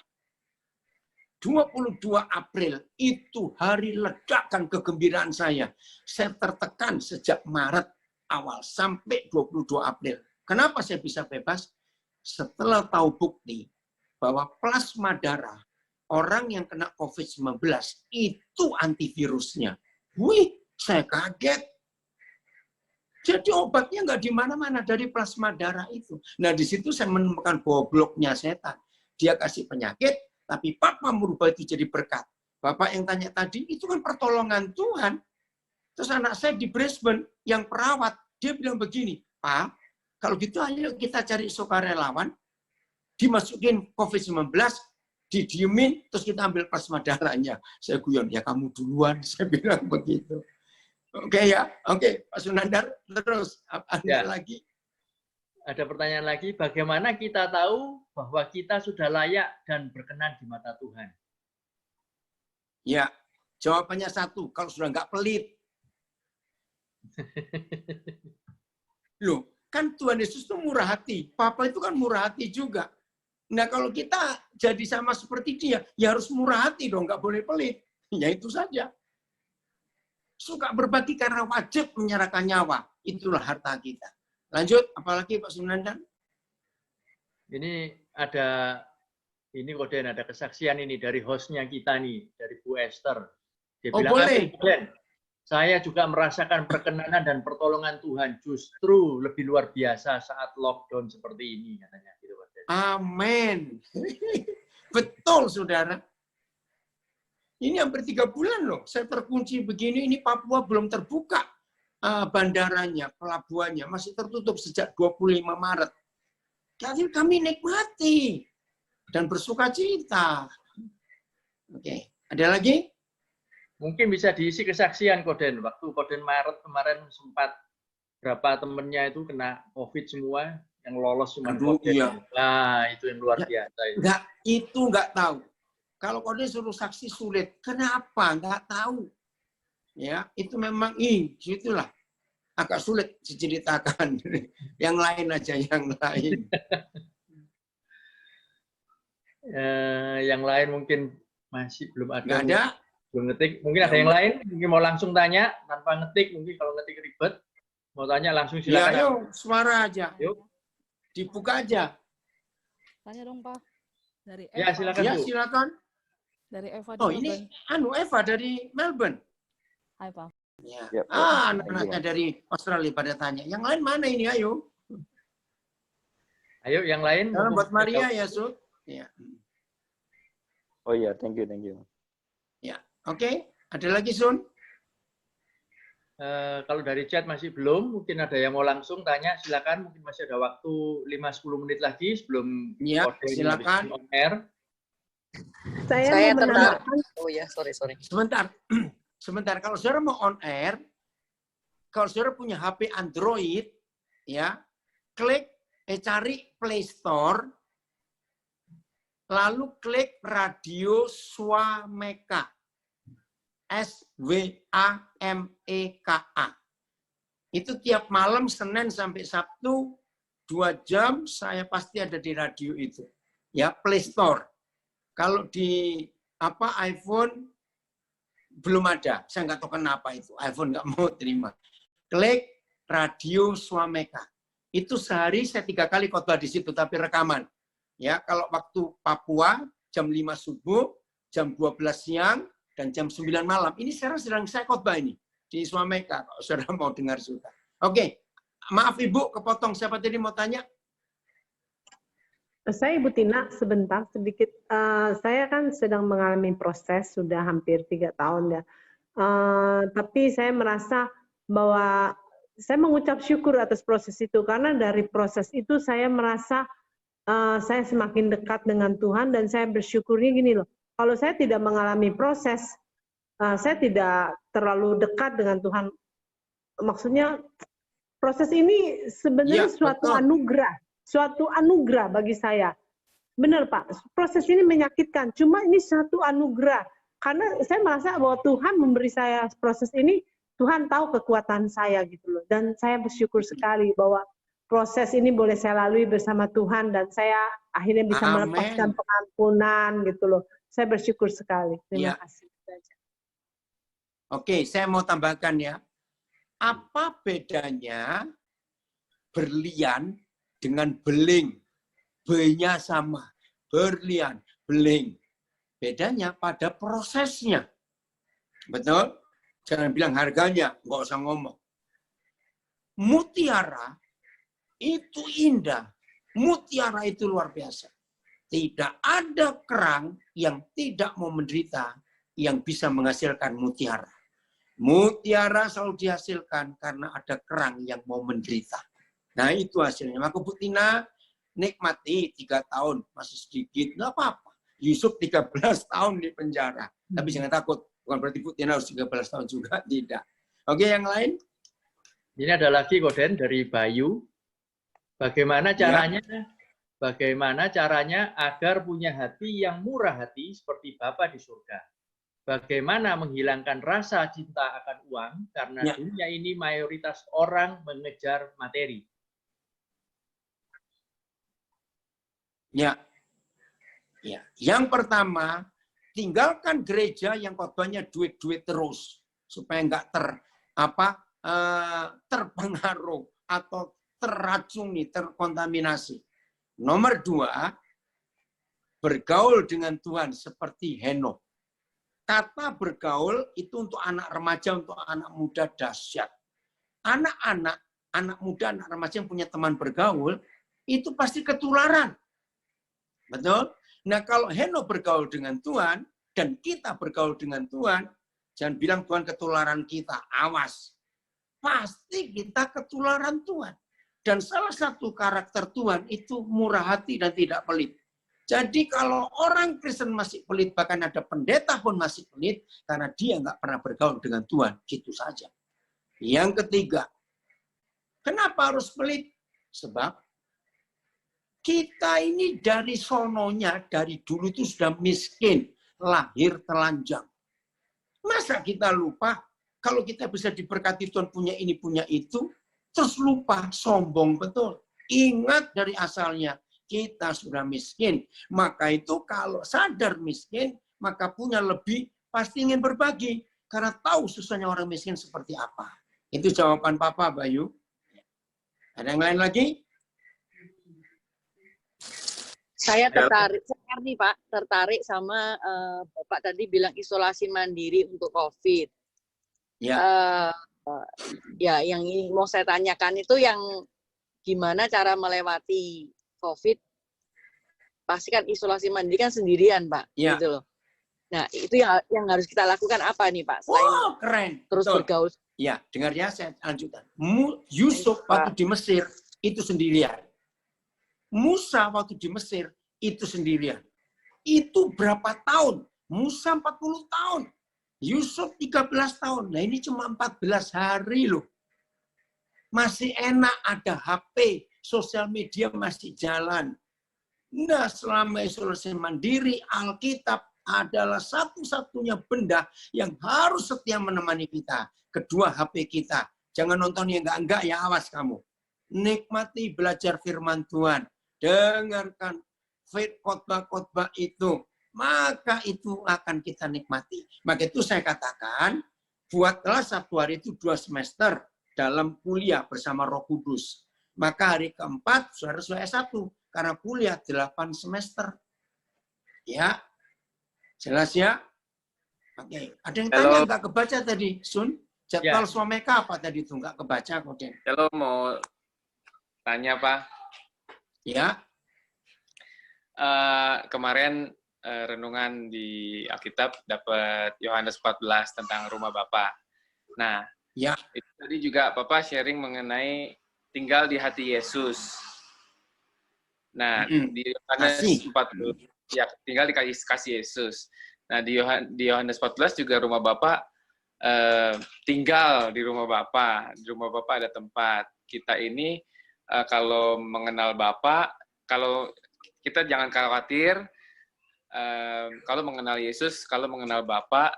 22 April itu hari ledakan kegembiraan saya. Saya tertekan sejak Maret awal sampai 22 April. Kenapa saya bisa bebas? Setelah tahu bukti bahwa plasma darah orang yang kena COVID-19 itu antivirusnya. Wih, saya kaget. Jadi obatnya nggak di mana-mana dari plasma darah itu. Nah, di situ saya menemukan gobloknya setan. Dia kasih penyakit, tapi Papa merubah itu jadi berkat. Bapak yang tanya tadi, itu kan pertolongan Tuhan. Terus anak saya di Brisbane, yang perawat, dia bilang begini, Pak, kalau gitu ayo kita cari sukarelawan, dimasukin COVID-19, didiemin, terus kita ambil plasma darahnya. Saya guyon, ya kamu duluan, saya bilang begitu. Oke ya, oke Pak Sunandar, terus ada Ya. lagi? Ada pertanyaan lagi, bagaimana kita tahu bahwa kita sudah layak dan berkenan di mata Tuhan? Ya, jawabannya satu, kalau sudah nggak pelit. Loh, kan Tuhan Yesus itu murah hati. Papa itu kan murah hati juga. Nah, kalau kita jadi sama seperti dia, ya harus murah hati dong, nggak boleh pelit. Ya itu saja. Suka berbagi karena wajib menyerahkan nyawa. Itulah harta kita. Lanjut, apalagi Pak Sunandan? Ini ada Koden, ada kesaksian ini dari hostnya kita nih, dari Bu Esther. Dia bilang, boleh. Koden, saya juga merasakan perkenanan dan pertolongan Tuhan justru lebih luar biasa saat lockdown seperti ini, katanya. Gitu, Koden. Amin. Betul, saudara. Ini hampir 3 bulan loh. Saya terkunci begini, ini Papua belum terbuka bandaranya, pelabuhannya. Masih tertutup sejak 25 Maret. Jadi kami nikmati dan bersuka cita. Oke, ada lagi? Mungkin bisa diisi kesaksian Koden. Waktu Koden Maret kemarin sempat berapa temennya itu kena COVID semua, yang lolos cuma Koden. Iya. Nah, itu yang luar biasa. Itu nggak tahu. Kalau Koden suruh saksi sulit. Kenapa? Nggak tahu. Ya, itu memang itulah agak sulit diceritakan. Yang lain aja, yang lain. Yang lain mungkin masih belum ada. Nggak ada. Belum ngetik. Mungkin ada yang lain. Mungkin mau langsung tanya tanpa ngetik. Mungkin kalau ngetik ribet. Mau tanya langsung silakan. Ya, yuk, suara aja. Yuk. Dibuka aja. Tanya dong, Pak. Dari Eva. Ya, silakan, Ya, Bu. silakan. Dari Eva di Oh, Melbourne. ini Eva dari Melbourne. Hai, Pak. Ya. Ya, Pak. Anak-anaknya dari Australia pada tanya. Yang lain mana ini? Ayo. Ayo yang lain. Salam buat mumpung- Maria ya, Su. Ya. Oh iya, thank you, thank you. Ya. Oke. Ada lagi, Sun? Kalau dari chat masih belum, mungkin ada yang mau langsung tanya, silakan. Mungkin masih ada waktu 5-10 menit lagi sebelum Ya, kode ini silakan. habis on air. Saya mau tertarik. menambahkan, Oh ya, sorry. Sebentar. Sebentar. Kalau saudara mau on air, kalau saudara punya HP Android, ya, cari Play Store, lalu klik Radio Swameka. SWAMEKA. Itu tiap malam Senin sampai Sabtu 2 jam saya pasti ada di radio itu. Ya, Play Store. Kalau di iPhone belum ada. Saya nggak tahu kenapa itu. iPhone nggak mau terima. Klik Radio Swameka. Itu sehari saya 3 kali khotbah di situ tapi rekaman. Ya, kalau waktu Papua jam 5 subuh, jam 12 siang, dan jam 9 malam. Ini sekarang sedang saya khotbah ini di Swameka. Kalau saudara mau dengar juga. Oke. Maaf Ibu, kepotong. Siapa tadi mau tanya? saya Ibu Tina sebentar sedikit. Saya kan sedang mengalami proses sudah hampir 3 tahun ya. Tapi saya merasa bahwa saya mengucap syukur atas proses itu karena dari proses itu saya merasa saya semakin dekat dengan Tuhan dan saya bersyukurnya gini loh. Kalau saya tidak mengalami proses, saya tidak terlalu dekat dengan Tuhan. Maksudnya proses ini sebenarnya Ya, suatu betul. anugerah bagi saya. Benar Pak, proses ini menyakitkan, cuma ini satu anugerah. Karena saya merasa bahwa Tuhan memberi saya proses ini, Tuhan tahu kekuatan saya gitu loh. Dan saya bersyukur sekali bahwa proses ini boleh saya lalui bersama Tuhan dan saya akhirnya bisa Amin. melepaskan pengampunan gitu loh. Saya bersyukur sekali. Terima Ya. kasih. Oke, saya mau tambahkan ya. Apa bedanya berlian dengan beling? B-nya sama. Berlian, beling. Bedanya pada prosesnya. Betul? Jangan bilang harganya, nggak usah ngomong. Mutiara itu indah. Mutiara itu luar biasa. Tidak ada kerang yang tidak mau menderita yang bisa menghasilkan mutiara. Mutiara selalu dihasilkan karena ada kerang yang mau menderita. Nah itu hasilnya. Maka Bu Tina nikmati 3 tahun, masih sedikit, nggak apa-apa. Yusuf 13 tahun di penjara. Tapi jangan takut, bukan berarti Bu Tina harus 13 tahun juga, tidak. Oke, yang lain? Ini ada lagi Koden dari Bayu. Bagaimana caranya agar punya hati yang murah hati seperti Bapa di surga? Bagaimana menghilangkan rasa cinta akan uang karena dunia ini mayoritas orang mengejar materi? Ya. Yang pertama, tinggalkan gereja yang khotbahnya duit-duit terus supaya nggak terpengaruh atau terracuni, terkontaminasi. Nomor 2, bergaul dengan Tuhan seperti Henokh. Kata bergaul itu untuk anak remaja, untuk anak muda dahsyat. Anak muda, anak remaja yang punya teman bergaul, itu pasti ketularan. Betul? Nah kalau Henokh bergaul dengan Tuhan, dan kita bergaul dengan Tuhan, jangan bilang Tuhan ketularan kita, awas. Pasti kita ketularan Tuhan. Dan salah satu karakter Tuhan itu murah hati dan tidak pelit. Jadi kalau orang Kristen masih pelit, bahkan ada pendeta pun masih pelit, karena dia nggak pernah bergaul dengan Tuhan. Gitu saja. Yang ketiga, kenapa harus pelit? Sebab kita ini dari sononya, dari dulu itu sudah miskin, lahir telanjang. Masa kita lupa kalau kita bisa diberkati Tuhan punya ini, punya itu, terus lupa, sombong betul. Ingat dari asalnya, kita sudah miskin. Maka itu kalau sadar miskin, maka punya lebih, pasti ingin berbagi. Karena tahu susahnya orang miskin seperti apa. Itu jawaban Papa, Bayu. Ada yang lain lagi? Saya tertarik, tertarik sama Bapak tadi bilang isolasi mandiri untuk COVID. Ya. Ya, yang mau saya tanyakan itu yang gimana cara melewati COVID. Pasti kan isolasi mandiri kan sendirian, Pak. Ya. Gitu loh. Nah, itu yang harus kita lakukan apa nih, Pak? Selain Keren. terus Betul. bergaul. Ya, dengar ya, saya lanjutkan. Yusuf waktu di Mesir itu sendirian. Musa waktu di Mesir itu sendirian. Itu berapa tahun? Musa 40 tahun. Yusuf 13 tahun. Nah ini cuma 14 hari loh. Masih enak ada HP, sosial media masih jalan. Nah selama isolasi mandiri, Alkitab adalah satu-satunya benda yang harus setia menemani kita. Kedua, HP kita. Jangan nonton yang enggak-enggak ya, awas kamu. Nikmati belajar firman Tuhan. Dengarkan khotbah-khotbah itu. Maka itu akan kita nikmati. Maka itu saya katakan, buatlah satu hari itu 2 semester dalam kuliah bersama Roh Kudus. Maka hari keempat, saudara S1. Karena kuliah 8 semester. Ya, jelas ya? Oke, ada yang tanya nggak kebaca tadi, Sun? Jadwal Swameka apa tadi itu? Nggak kebaca, Koden. Halo, mau tanya, Pak. Ya. Kemarin renungan di Alkitab dapat Yohanes 14 tentang rumah Bapa. Nah, ya. Itu tadi juga Bapak sharing mengenai tinggal di hati Yesus. Nah, di Yohanes 14 ya tinggal di kasih Yesus. Nah, di Yohanes 14 juga rumah Bapak tinggal di rumah Bapak. Di rumah Bapak ada tempat. Kita ini kalau mengenal Bapak, kalau kita jangan khawatir kalau mengenal Yesus, kalau mengenal Bapak,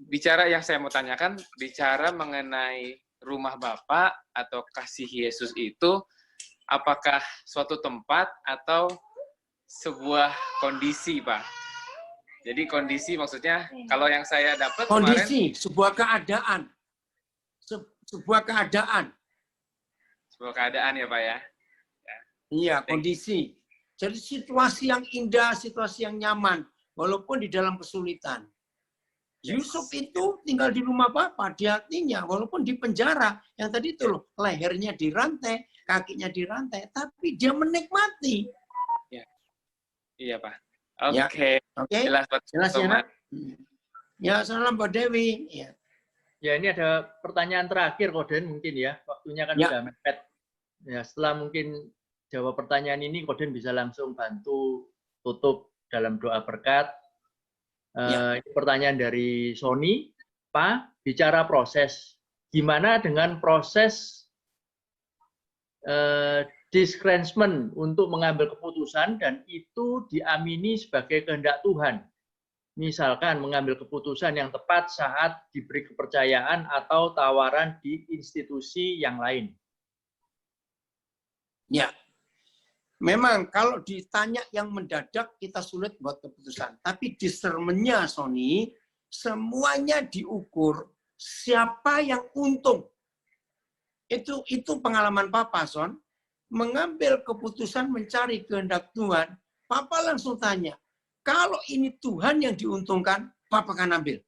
bicara yang saya mau tanyakan, bicara mengenai rumah Bapak atau kasih Yesus itu, apakah suatu tempat atau sebuah kondisi, Pak? Jadi kondisi maksudnya, kalau yang saya dapat kondisi, kemarin, sebuah keadaan. Sebuah keadaan. Sebuah keadaan ya, Pak ya? Iya, kondisi. Jadi situasi yang indah, situasi yang nyaman, walaupun di dalam kesulitan. Yusuf itu tinggal di rumah Bapak, di hatinya, walaupun di penjara. Yang tadi itu loh, lehernya dirantai, kakinya dirantai, tapi dia menikmati. Ya. Iya, Pak. Oke. Oke. Jelas ya, Nak? Ya, salam Mbak Dewi. Ya. Ya, ini ada pertanyaan terakhir, Koden, mungkin ya. Waktunya kan sudah mepet. Ya, setelah mungkin jawab pertanyaan ini, Koden bisa langsung bantu tutup dalam doa berkat. Ini pertanyaan dari Sony. Pak, bicara proses. Gimana dengan proses discernment untuk mengambil keputusan dan itu diamini sebagai kehendak Tuhan? Misalkan mengambil keputusan yang tepat saat diberi kepercayaan atau tawaran di institusi yang lain. Ya, memang kalau ditanya yang mendadak kita sulit buat keputusan. Tapi discernment-nya, Sony, semuanya diukur siapa yang untung. Itu pengalaman Papa, Son. Mengambil keputusan mencari kehendak Tuhan, Papa langsung tanya, kalau ini Tuhan yang diuntungkan, Papa akan ambil.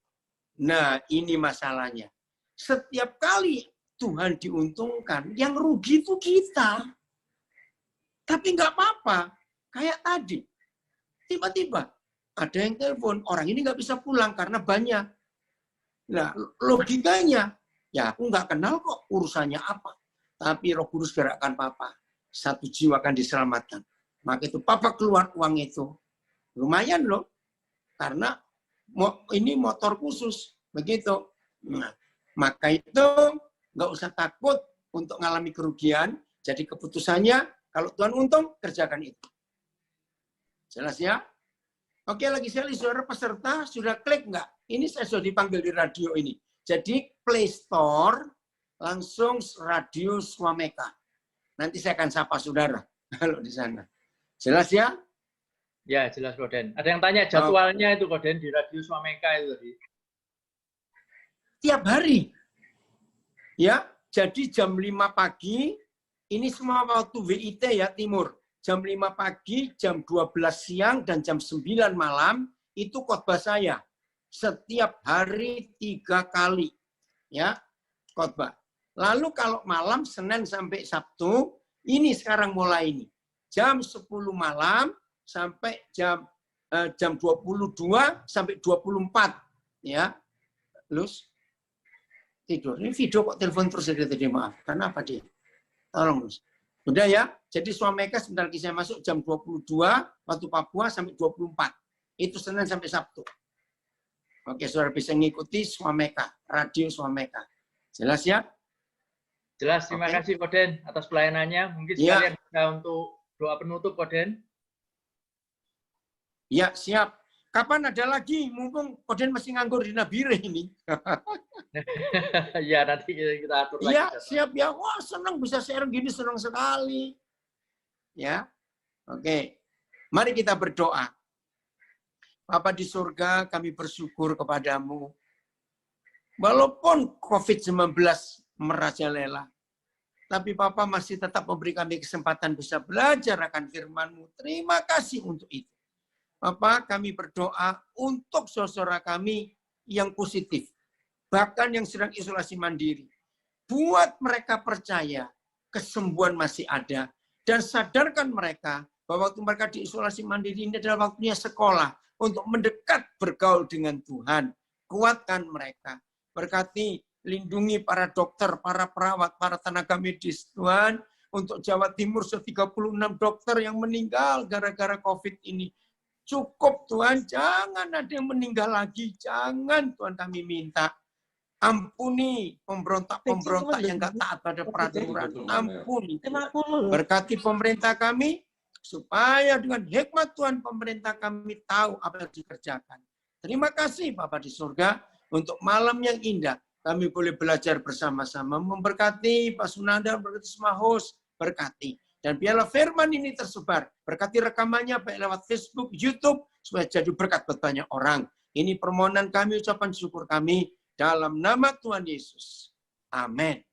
Nah, ini masalahnya. Setiap kali Tuhan diuntungkan, yang rugi itu kita. Tapi nggak apa-apa. Kayak tadi. Tiba-tiba ada yang telepon, orang ini nggak bisa pulang karena banyak. Nah, logikanya, ya aku nggak kenal kok urusannya apa. Tapi Roh Kudus gerakkan Papa. 1 jiwa akan diselamatkan. Maka itu Papa keluar uang itu. Lumayan loh. Karena ini motor khusus. Begitu. Nah, maka itu nggak usah takut untuk mengalami kerugian. Jadi keputusannya, kalau Tuhan untung, kerjakan itu. Jelas ya? Oke, lagi sekali saudara peserta, sudah klik nggak? Ini saya sudah dipanggil di radio ini. Jadi Play Store, langsung Radio Swameka. Nanti saya akan sapa saudara kalau di sana. Jelas ya? Ya, jelas, Koden. Ada yang tanya jadwalnya itu, Koden, di Radio Swameka itu tadi. Tiap hari. Ya, jadi jam 5 pagi, ini semua waktu WIT ya, Timur. Jam 5 pagi, jam 12 siang, dan jam 9 malam, itu khotbah saya. setiap hari 3 kali. Ya, khotbah. Lalu kalau malam, Senin sampai Sabtu, ini sekarang mulai ini. Jam 10 malam sampai jam 22 sampai 24. Ya, Lus. Tidur. Ini video kok telepon terus dari tadi, maaf. Kenapa dia? Tolong, Lus. Udah ya, jadi Swameka sebentar lagi saya masuk jam 22 waktu Papua sampai 24. Itu Senin sampai Sabtu. Oke, saudara bisa ngikuti Swameka, radio Swameka. Jelas ya? Jelas, terima Oke. kasih Koden atas pelayanannya. Mungkin Ya. sekalian bisa untuk doa penutup Koden. Ya, siap. Kapan ada lagi? Mumpung Koden masih nganggur di Nabire ini. Ya, nanti kita atur lagi. Iya, siap ya. Wah, senang bisa sharing gini, senang sekali. Ya, oke. Mari kita berdoa. Bapa di surga, kami bersyukur kepadamu. Walaupun COVID-19 merajalela, tapi Papa masih tetap memberi kami kesempatan bisa belajar akan firman-Mu. Terima kasih untuk itu. Papa, kami berdoa untuk saudara kami yang positif, bahkan yang sedang isolasi mandiri. Buat mereka percaya kesembuhan masih ada, dan sadarkan mereka bahwa waktu mereka diisolasi mandiri ini adalah waktunya sekolah untuk mendekat bergaul dengan Tuhan. Kuatkan mereka. Berkati, lindungi para dokter, para perawat, para tenaga medis. Tuhan, untuk Jawa Timur 36 dokter yang meninggal gara-gara COVID ini. Cukup Tuhan, jangan ada yang meninggal lagi. Jangan Tuhan, kami minta. Ampuni pemberontak-pemberontak yang nggak taat pada peraturan. Ampuni. Berkati pemerintah kami, supaya dengan hikmat Tuhan pemerintah kami tahu apa yang dikerjakan. Terima kasih Bapa di surga untuk malam yang indah. Kami boleh belajar bersama-sama, memberkati Pak Sunanda, berkati semua host, berkati. Dan biarlah firman ini tersebar. Berkati rekamannya baik lewat Facebook, YouTube, supaya jadi berkat buat banyak orang. Ini permohonan kami, ucapan syukur kami, dalam nama Tuhan Yesus. Amin.